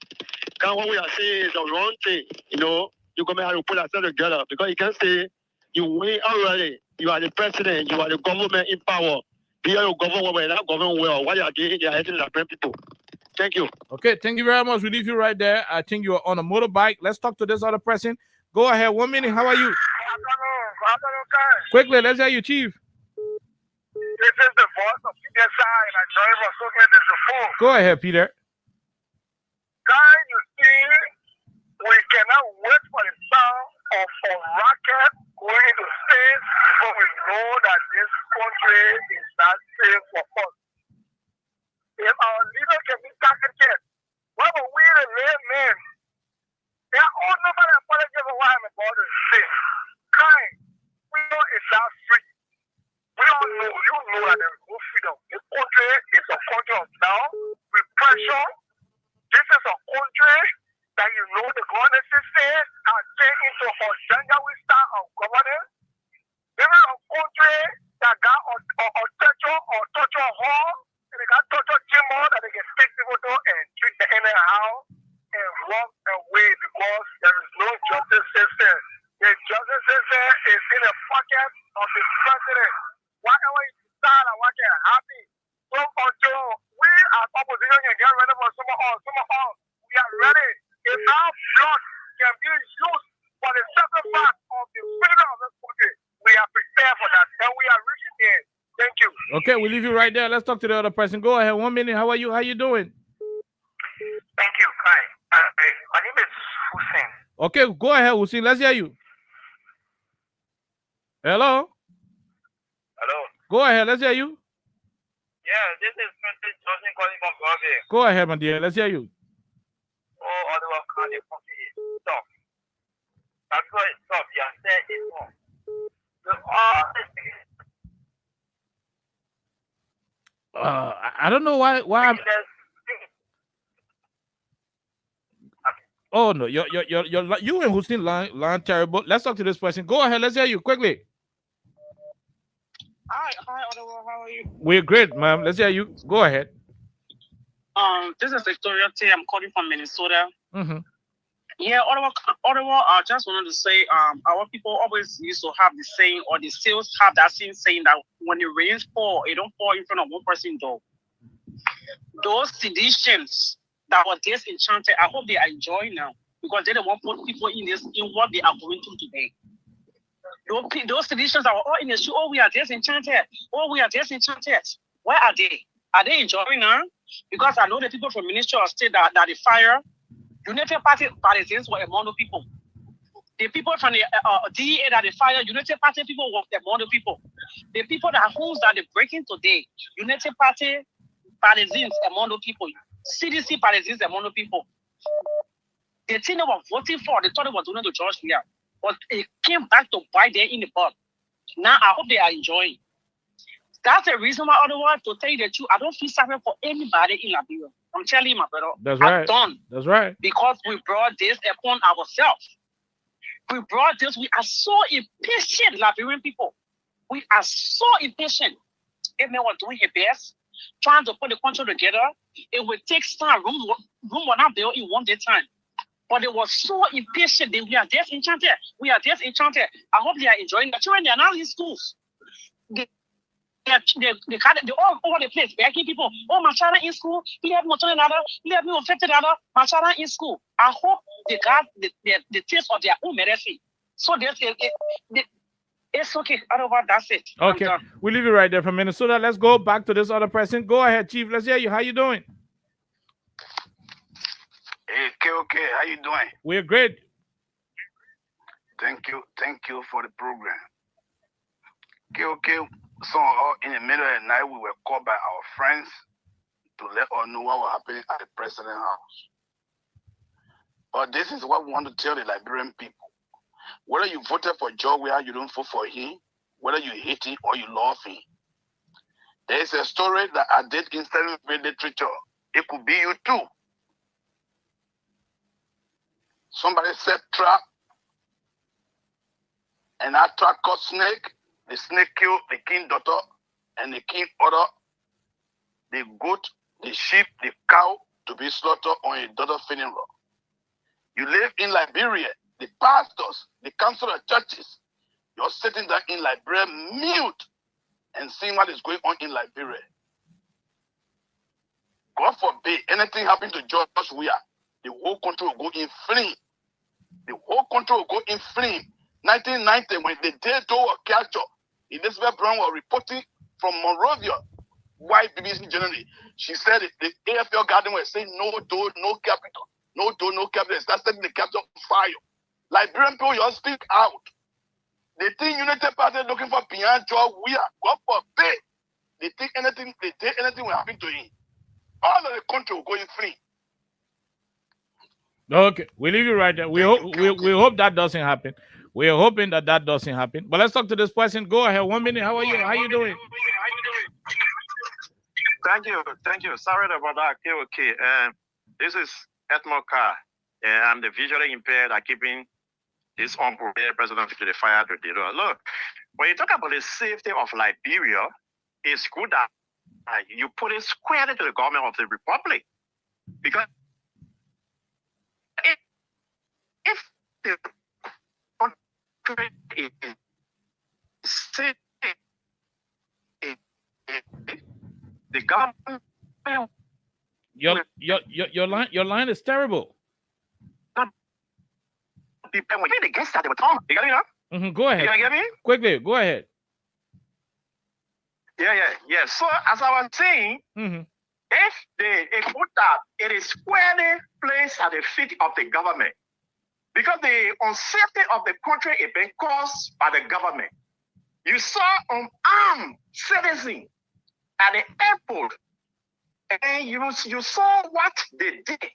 What we are saying is the wrong thing. You know, you come here to pull ourselves together because you can say You win already. You are the president. You are the government in power. Here you govern well, not govern well. What you are doing, you are helping the people. Thank you. Okay, thank you very much. We leave you right there. I think you are on a motorbike. Let's talk to this other person. Go ahead. 1 minute. How are you? Quickly, let's hear you, Chief. This is the voice of PSI, and I join my social before. Go ahead, Peter. Guy, you see, we cannot wait for the sound of a rocket going into space before we know that this country is not safe for us. If our leader can be targeted, what will we the laymen? There are all nobody apologize for why I'm about to say. Kind, we know it's not free. We all know, you know that there is no freedom. This country is a country of now, repression. This is a country that you know the government system has changed into a Janjaweed style of governance. This is a country that got a torture hall, and they got torture chamber that they can take people to and treat the anyhow and walk away because there is no justice system. The justice system is in the pocket of the president. Whatever you decide and what can happen. So until we as opposition can get ready for some of us, we are ready. If our blood can be used for the sacrifice of the freedom of this country, we are prepared for that. And we are reaching there. Thank you. Okay, we leave you right there. Let's talk to the other person. Go ahead. 1 minute. How are you? How you doing? Thank you. Hi. My name is Hussein. Okay, go ahead, Hussein. Let's hear you. Hello? Hello. Go ahead. Let's hear you. Yeah, this is Mr. Johnson calling from Broadway. Go ahead, my dear. Let's hear you. Oh, otherwise, can't you stop? That's why it's stop. Yeah, say it's wrong. I don't know why I'm. Oh no, you and Hussein line terrible. Let's talk to this person. Go ahead. Let's hear you quickly. Hi, Ottawa. How are you? We're great, ma'am. Let's hear you. Go ahead. This is Victoria T. I'm calling from Minnesota. Mm-hmm. Yeah, Ottawa. I just wanted to say, our people always used to have the saying, or they still have that same saying that when the rains fall, it don't fall in front of one person's door. Those seditions that were disenchanted, I hope they are enjoying now because they don't want to put people in what they are going through today. Those traditions that were all in the show, oh, we are disenchanted. Oh, we are disenchanted. Where are they? Are they enjoying now? Because I know the people from Ministry of State that the fire, United Party partisans were among the people. The people from the DEA that the fire, United Party people were among the people. The people that homes that they're breaking today, United Party partisans among the people. CDC partisans among the people. The thing they were voting for, they thought they were doing to George here. But it came back to bite them in the butt. Now I hope they are enjoying. That's the reason why, otherwise, to tell you the truth, I don't feel sorry for anybody in Liberia. I'm telling you, my brother. That's right. I'm done. That's right. Because we brought this upon ourselves. We brought this. We are so impatient, Liberian people. We are so impatient. Everyone was doing her best, trying to put the country together. It will take time. Room one up there in one day time. But they were so impatient. We are disenchanted. We are disenchanted. I hope they are enjoying the children. They are now in schools. They're all over the place, begging people. Oh, my child in school. He have more another. He have me affected other. My child in school. I hope they got the taste of their own medicine. So it's okay. Otherwise, that's it. Okay, we leave it right there from Minnesota. Let's go back to this other person. Go ahead, Chief. Let's hear you. How you doing? Hey, KOK, how you doing? We're great. Thank you for the program. KOK, so in the middle of the night, we were called by our friends to let us know what was happening at the president's house. But this is what we want to tell the Liberian people. Whether you voted for Joe where you don't vote for him, whether you hate him or you love him. There is a story that I did in Stanley literature. It could be you too. Somebody set trap, and that trap caught snake. The snake killed the king's daughter, and the king ordered the goat, the sheep, the cow to be slaughtered on his daughter's funeral. You live in Liberia, the pastors, the council of churches, You're sitting there in Liberia mute and seeing what is going on in Liberia. God forbid anything happen to George Weah, the whole country will go in flame. The whole country will go in flame. 1990, when the day was captured, Elizabeth Brown was reporting from Monrovia, white BBC journalist. She said the AFL Garden was saying no door, no capital. No door, no capital. Start setting the capital on fire. Liberian people, you all speak out. They think United Party looking for beyond George Weah. God forbid. They think anything will happen to him. All of the country will go in free. Okay, we leave you right there. We hope that doesn't happen. We are hoping that doesn't happen. But let's talk to this person. Go ahead. 1 minute. How are you? How you doing? Thank you. Sorry about that. Okay. This is Edmond Carr. I'm the visually impaired. I'm keeping this unprepared president to the fire today. Look, when you talk about the safety of Liberia, it's good that you put it squarely to the government of the republic, because if the country is safe, the government. Your line is terrible. When you the guests that they were talking, you got me now? Go ahead. You gonna get me? Quickly, go ahead. Yeah. So as I was saying, if they put that, it is squarely placed at the feet of the government, because the unsafety of the country is being caused by the government. You saw unarmed citizens at the airport, and you saw what they did.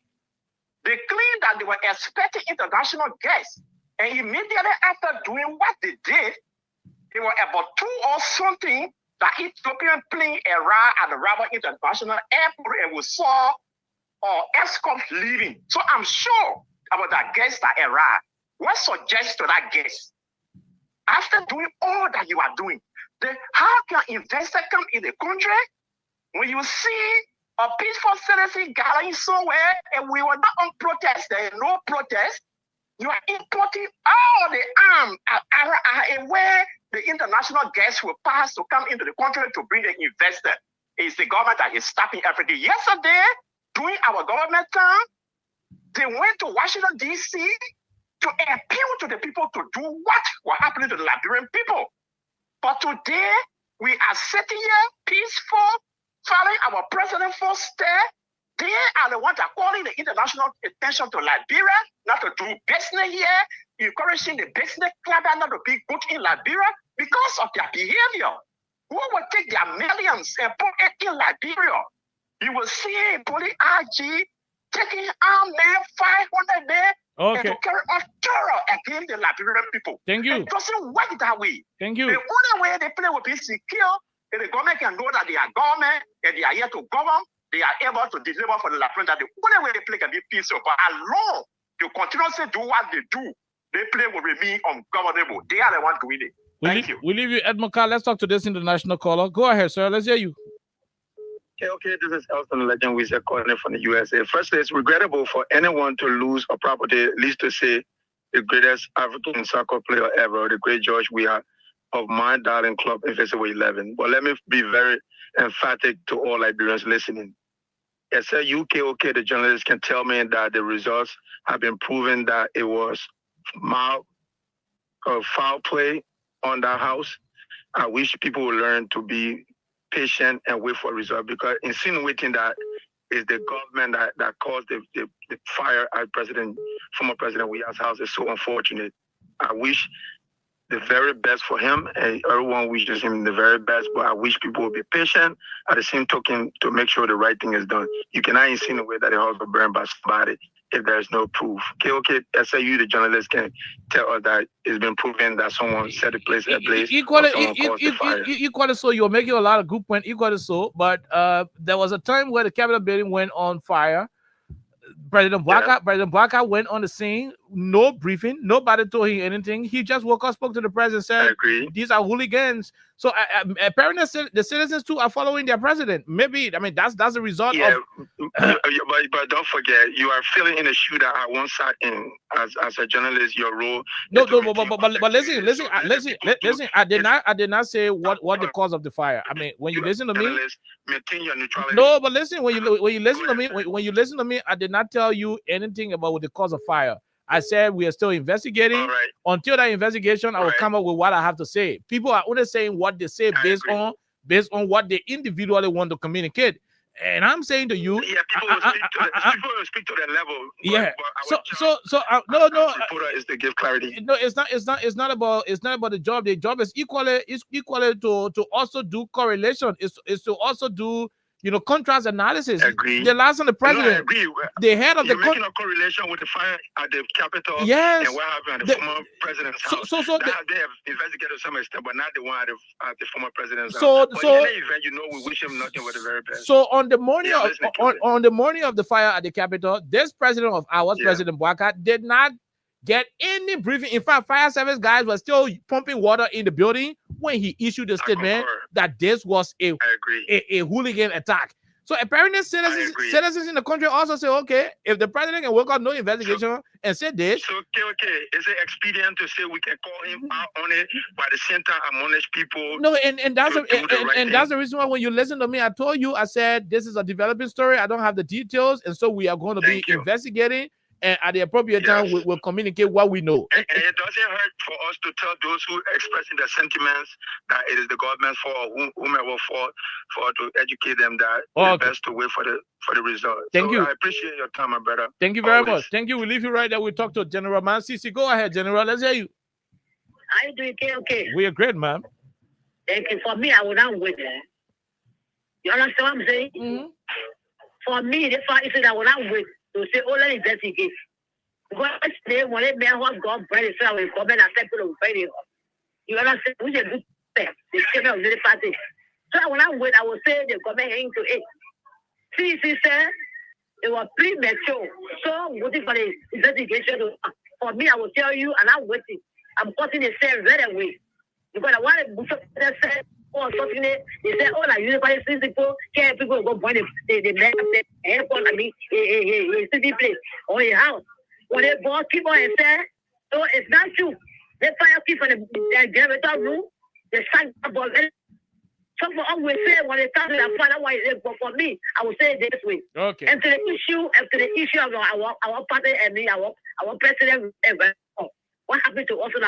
They claimed that they were expecting international guests, and immediately after doing what they did, they were about 2 or something. The Ethiopian plane arrived at the Rabat International Airport, and we saw escorts leaving. So I'm sure about that guest that arrived. What suggests to that guest? After doing all that you are doing, then how can investors come in the country when you see a peaceful citizen gathering somewhere and we were not on protest, there is no protest? You are importing all the arms where the international guests will pass to come into the country to bring the investor. It's the government that is stopping everything. Yesterday, during our government time, they went to Washington, D.C. to appeal to the people to do what was happening to the Liberian people. But today, we are sitting here peaceful, following our president's footsteps. They are the ones that are calling the international attention to Liberia, not to do business here, encouraging the business club not to be good in Liberia because of their behavior. Who will take their millions and put it in Liberia? You will see Bully RG taking armed men, 500 men, and to carry on terror against the Liberian people. Thank you. It doesn't work that way. Thank you. The only way they play will be secure, if the government can know that they are government and they are here to govern, they are able to deliver for the Liberian. That the only way they play can be peaceful. But as long they continuously do what they do, they play will remain ungovernable. They are the ones doing it. Thank you. We leave you, Edmond Carr. Let's talk to this international caller. Go ahead, sir. Let's hear you. Okay, this is Elton Legend. We are calling from the USA. Firstly, it's regrettable for anyone to lose a property, at least to say the greatest African soccer player ever, the great George Weah of my darling club, Invisible 11. But let me be very emphatic to all Liberians listening. Yes, sir, UK, the journalists can tell me that the results have been proven that it was foul play on that house. I wish people would learn to be patient and wait for a result, because insinuating that is the government that caused the fire at former President Weah's house is so unfortunate. I wish the very best for him, and everyone wishes him the very best, but I wish people would be patient at the same token to make sure the right thing is done. You cannot insinuate that the house was burned by somebody if there is no proof. Okay, SAU, the journalist, can tell us that it's been proven that someone set the place ablaze. Equally so, you're making a lot of good points, equally so, but there was a time where the Capitol building went on fire. President Baka went on the scene, no briefing. Nobody told him anything. He just woke up, spoke to the president, said, "These are hooligans." So apparently, the citizens too are following their president. Maybe, I mean, that's the result of. But don't forget, you are filling in a shoe that I once sat in as a journalist. Your role. No, but listen. I did not say what the cause of the fire. I mean, when you listen to me, maintain your neutrality. no, but listen, when you listen to me, when you listen to me, I did not tell you anything about the cause of fire. I said we are still investigating. Right. Until that investigation, I will come up with what I have to say. People are only saying what they say based on what they individually want to communicate. And I'm saying to you, people will speak to their level. No. Reporter is to give clarity. No, it's not about the job. The job is equally to also do correlation. Is to also do contrast analysis. Agree. The last time the president, I agree. The head of You're making a correlation with the fire at the Capitol. Yes. And what happened at the former president's house. So they have investigated to some extent, but not the one at the former president's house. But so in any event, we wish him nothing but the very best. So on the morning on the morning of the fire at the Capitol, this president of ours, President Bwaka, did not get any briefing. In fact, fire service guys were still pumping water in the building when he issued a statement that this was a hooligan attack. So apparently citizens in the country also say, okay, if the president can work out no investigation and say this. So, okay. Is it expedient to say we can call him out on it, but at the same time admonish people? No, and that's the reason why when you listen to me, I told you, I said, this is a developing story. I don't have the details. And so we are going to be investigating. And at the appropriate time, we'll communicate what we know. And it doesn't hurt for us to tell those who are expressing their sentiments that it is the government's fault or whomever fault for to educate them that it's best to wait for the result. Thank you. I appreciate your time, my brother. Thank you very much. Thank you. We leave you right there. We talk to General Man CC. Go ahead, General. Let's hear you. How you doing? Okay. We are great, ma'am. Thank you. For me, I will not wait there. You understand what I'm saying? Mm-hmm. For me, the fact is that I will not wait to say, oh, let's investigate. Because they want to be what God brings, so I will come and accept it. You understand? We should do that. The statement of the party. So I will not wait. I will say the government into it. See, sir, it was premature. So I'm waiting for the investigation. For me, I will tell you, and I'm waiting. I'm cutting the same very away. Because I want to say, or something, they say, oh, like, university people, care people go point the man, the airport, I mean, a city place, or a house. When they bought people and say, oh, it's not true. They fire people in the generator room, they sang about it. Some of them will say, when they start to find out why it is, but for me, I will say it this way. Okay. And to the issue of our party and me, our president, what happened to us on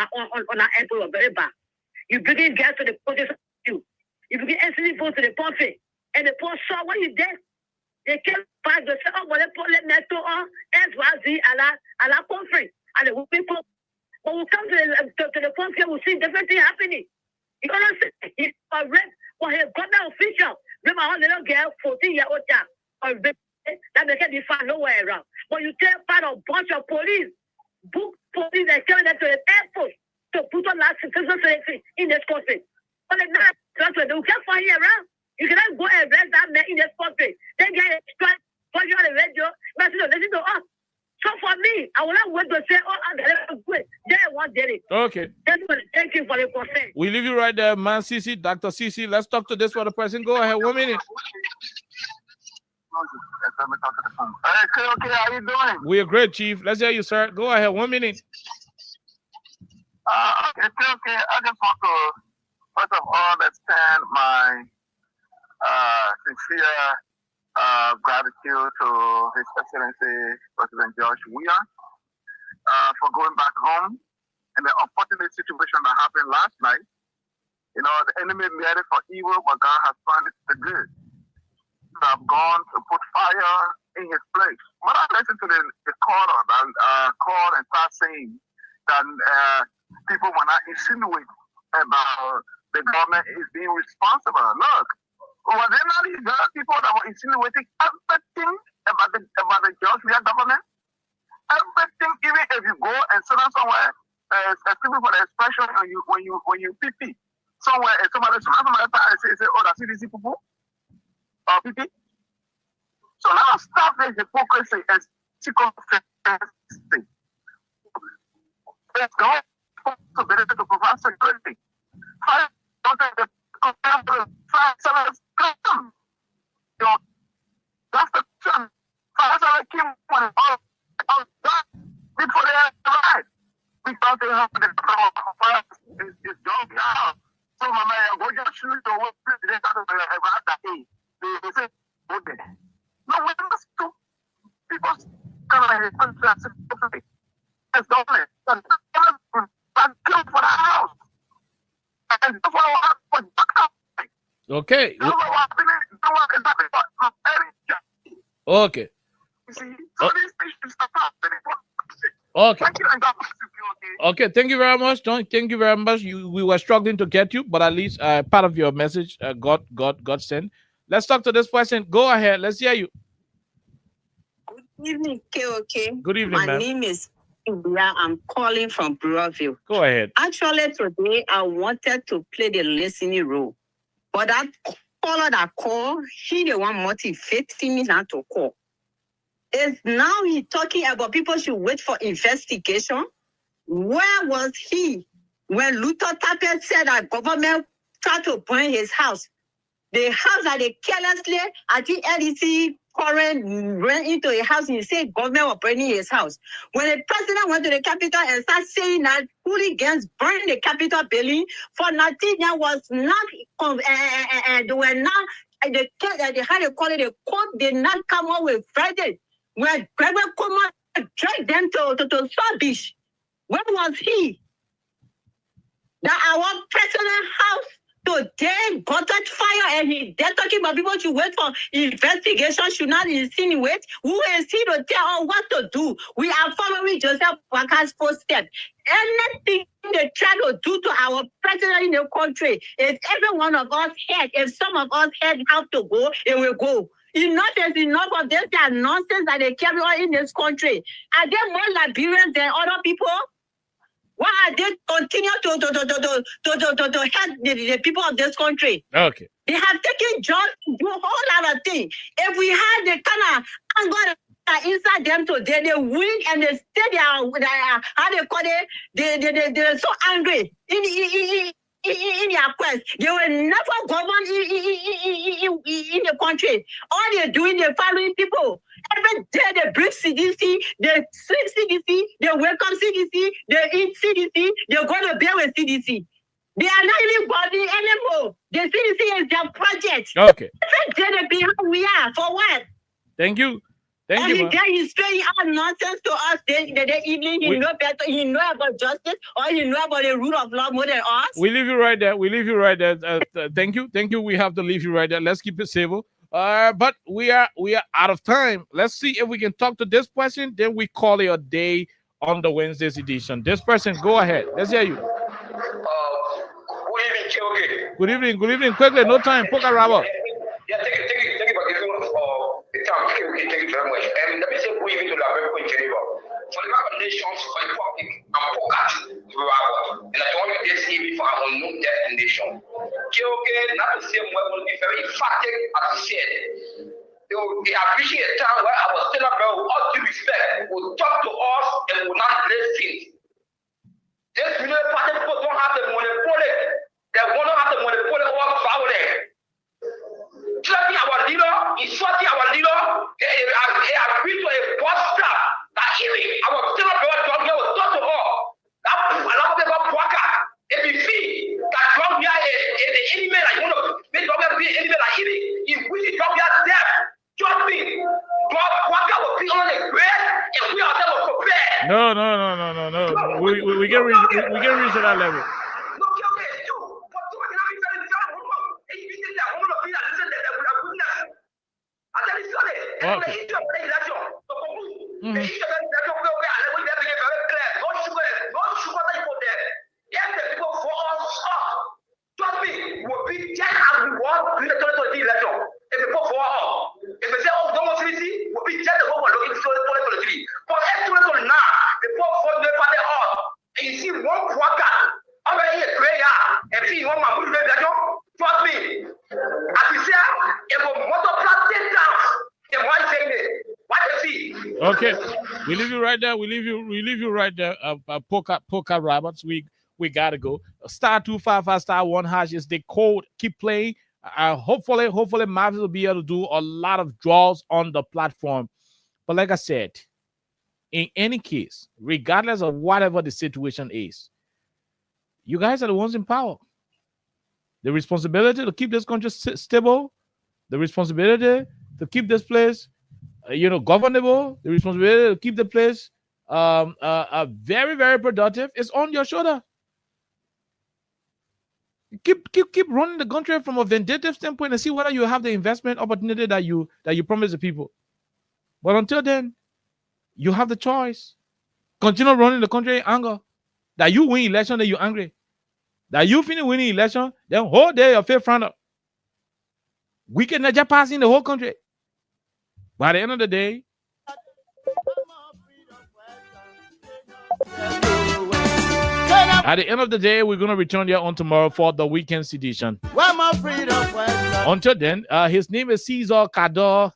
our airport was very bad. You begin gas to the protest. You begin instantly go to the pulpit, and the poor saw what you did. They came back to say, oh, well, let me to SYZ à la conference. And the people, when we come to the pulpit, we see different things happening. You understand? He's arrested for his government official. Remember how little girl, 14-year-old child, that they can't be found nowhere around. But you take part of a bunch of police, book police, and carry them to the airport to put on that citizen in this country. But they can't find you around. You cannot go and arrest that man in this country. They get a strike, put you on the radio, listen to us. So for me, I will not wait to say, oh, I'm going to quit. They want it. Okay. Thank you for the consent. We leave you right there, man. CC, Dr. CC. Let's talk to this other person. Go ahead. 1 minute. Hey, okay, how you doing? We are great, Chief. Let's hear you, sir. Go ahead. 1 minute. Okay. I just want to, first of all, extend my sincere gratitude to His Excellency President George Weah for going back home in the unfortunate situation that happened last night. You know, the enemy made it for evil, but God has turned it for good. So I've gone to put fire in his place. When I listen to the caller that called and start saying that people will not insinuate about the government is being responsible. Look, was there not these people that were insinuating everything about the George Weah government? Everything, even if you go and sit down somewhere, excuse me for the expression, when you pee somewhere, and somebody say, oh, that's CDC people, or pee. So now stop the hypocrisy and consistency. we thought they had the power is gone now. So my man, go just shoot the whole president out of the they say, okay. No, we must do people kind of contracts. It's government. And kill for the house. And that's what I want. Okay. Okay. Okay. Okay, thank you very much, John. Thank you very much. We were struggling to get you, but at least part of your message got sent. Let's talk to this person. Go ahead. Let's hear you. Good evening, KOK. Good evening, My ma'am. name is India. I'm calling from Brewerville. Go ahead. Actually, today I wanted to play the listening role, but that caller that called, he the one motivating me not to call. Is now he talking about people should wait for investigation. Where was he when Luther Tapet said that government tried to burn his house? The house that they carelessly at the LEC current ran into a house and he said government was burning his house. When the president went to the capital and started saying that hooligans burned the Capitol building for nothing, that was not, they were not, they had to call it, the court did not come up with verdict. When Gregor Kuma dragged them to Beach, where was he? That our president house today got that fire and they're talking about people should wait for investigation, should not insinuate. Who is he to tell us what to do? We are following Joseph Waka's footsteps. Anything they try to do to our president in the country, if every one of us head, if some of us head have to go, it will go. Enough is enough of this nonsense that they carry on in this country. Are they more Liberians than other people? Why are they continue to help the people of this country? Okay. They have taken jobs to do a whole lot of things. If we had the kind of anger inside them today, they win and they stay there. How they call it? They're so angry in their quest. They will never govern in the country. All they're doing, they're following people. Every day they bring CDC, they sleep CDC, they wake up CDC, they eat CDC, they go to bed with CDC. They are not even bothering anymore. The CDC is their project. Okay. Every day they be how we are. For what? Thank you. Thank you. Every day he's saying out nonsense to us. The evening he know better. He know about justice or he know about the rule of law more than us. We leave you right there. Thank you. Thank you. We have to leave you right there. Let's keep it civil. But we are out of time. Let's see if we can talk to this person. Then we call it a day on the Wednesday's edition. This person, go ahead. Let's hear you. Good evening. Good evening. Quickly, no time. Poker Robert. Yeah, thank you for giving the time. Thank you very much. And let me say good evening to the American in Geneva. For the recommendations for the public, I'm focused to Robert. And I don't want to get evening for our unknown destination. Not the same way, will be very emphatic as he said. They appreciate a time where our senator, with all due respect, will talk to us and will not listen. This really party people don't have the monopoly. They want to have the monopoly over violence. Threatening our leader, insulting our leader, they agree to a boss staff that even our senator will talk to us. That allow them to work out. If you see that Trump here is the enemy, like you want to make Trump be an enemy like him, he wishes Trump here death. Trust me, Trump Walker will be on the grave and we are never prepared. No. We can reach to that level. Okay, we leave you right there. We leave you right there. Poker Roberts. We gotta go. *255*1# is the code. Keep playing. Hopefully, Marvis will be able to do a lot of draws on the platform. But like I said, in any case, regardless of whatever the situation is. You guys are the ones in power. The responsibility to keep this country stable, the responsibility to keep this place, governable, the responsibility to keep the place very, very productive is on your shoulder. Keep running the country from a vindictive standpoint and see whether you have the investment opportunity that you promise the people. But until then, you have the choice. Continue running the country in anger. That you win election, then you're angry. That you finish winning election, then whole day your faith front up. We can just pass in the whole country. By the end of the day, we're going to return here on tomorrow for the weekend sedition. Until then, his name is Caesar Gata.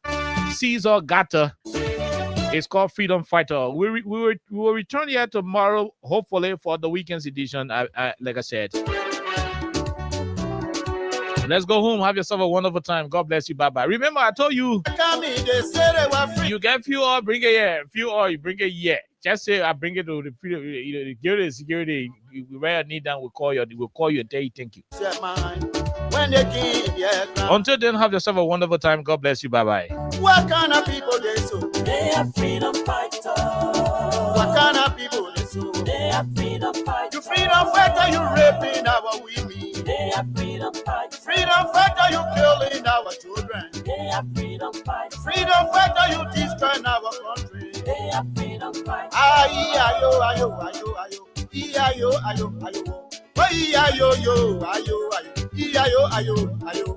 It's called Freedom Fighter. We will return here tomorrow, hopefully, for the weekend edition. Like I said, let's go home. Have yourself a wonderful time. God bless you. Bye bye. Remember, I told you, you get few or bring it here. Few or you bring it here. Just say I bring it to the freedom. The security. Where I need them, we'll call you and tell you thank you. Until then, have yourself a wonderful time. God bless you. Bye bye. What kind of people they so? They are freedom fighters. What kind of people they so? They are freedom fighters. You freedom fighter, you raping our women. They are freedom fighters. Freedom fighter, you killing our children. They are freedom fighters. Freedom fighter, you destroying our country. They are freedom fighters. Ayo, ayo, ayo, ayo. Ayo, ayo, ayo. Ayo, ayo, ayo, ayo. Ayo, ayo, ayo.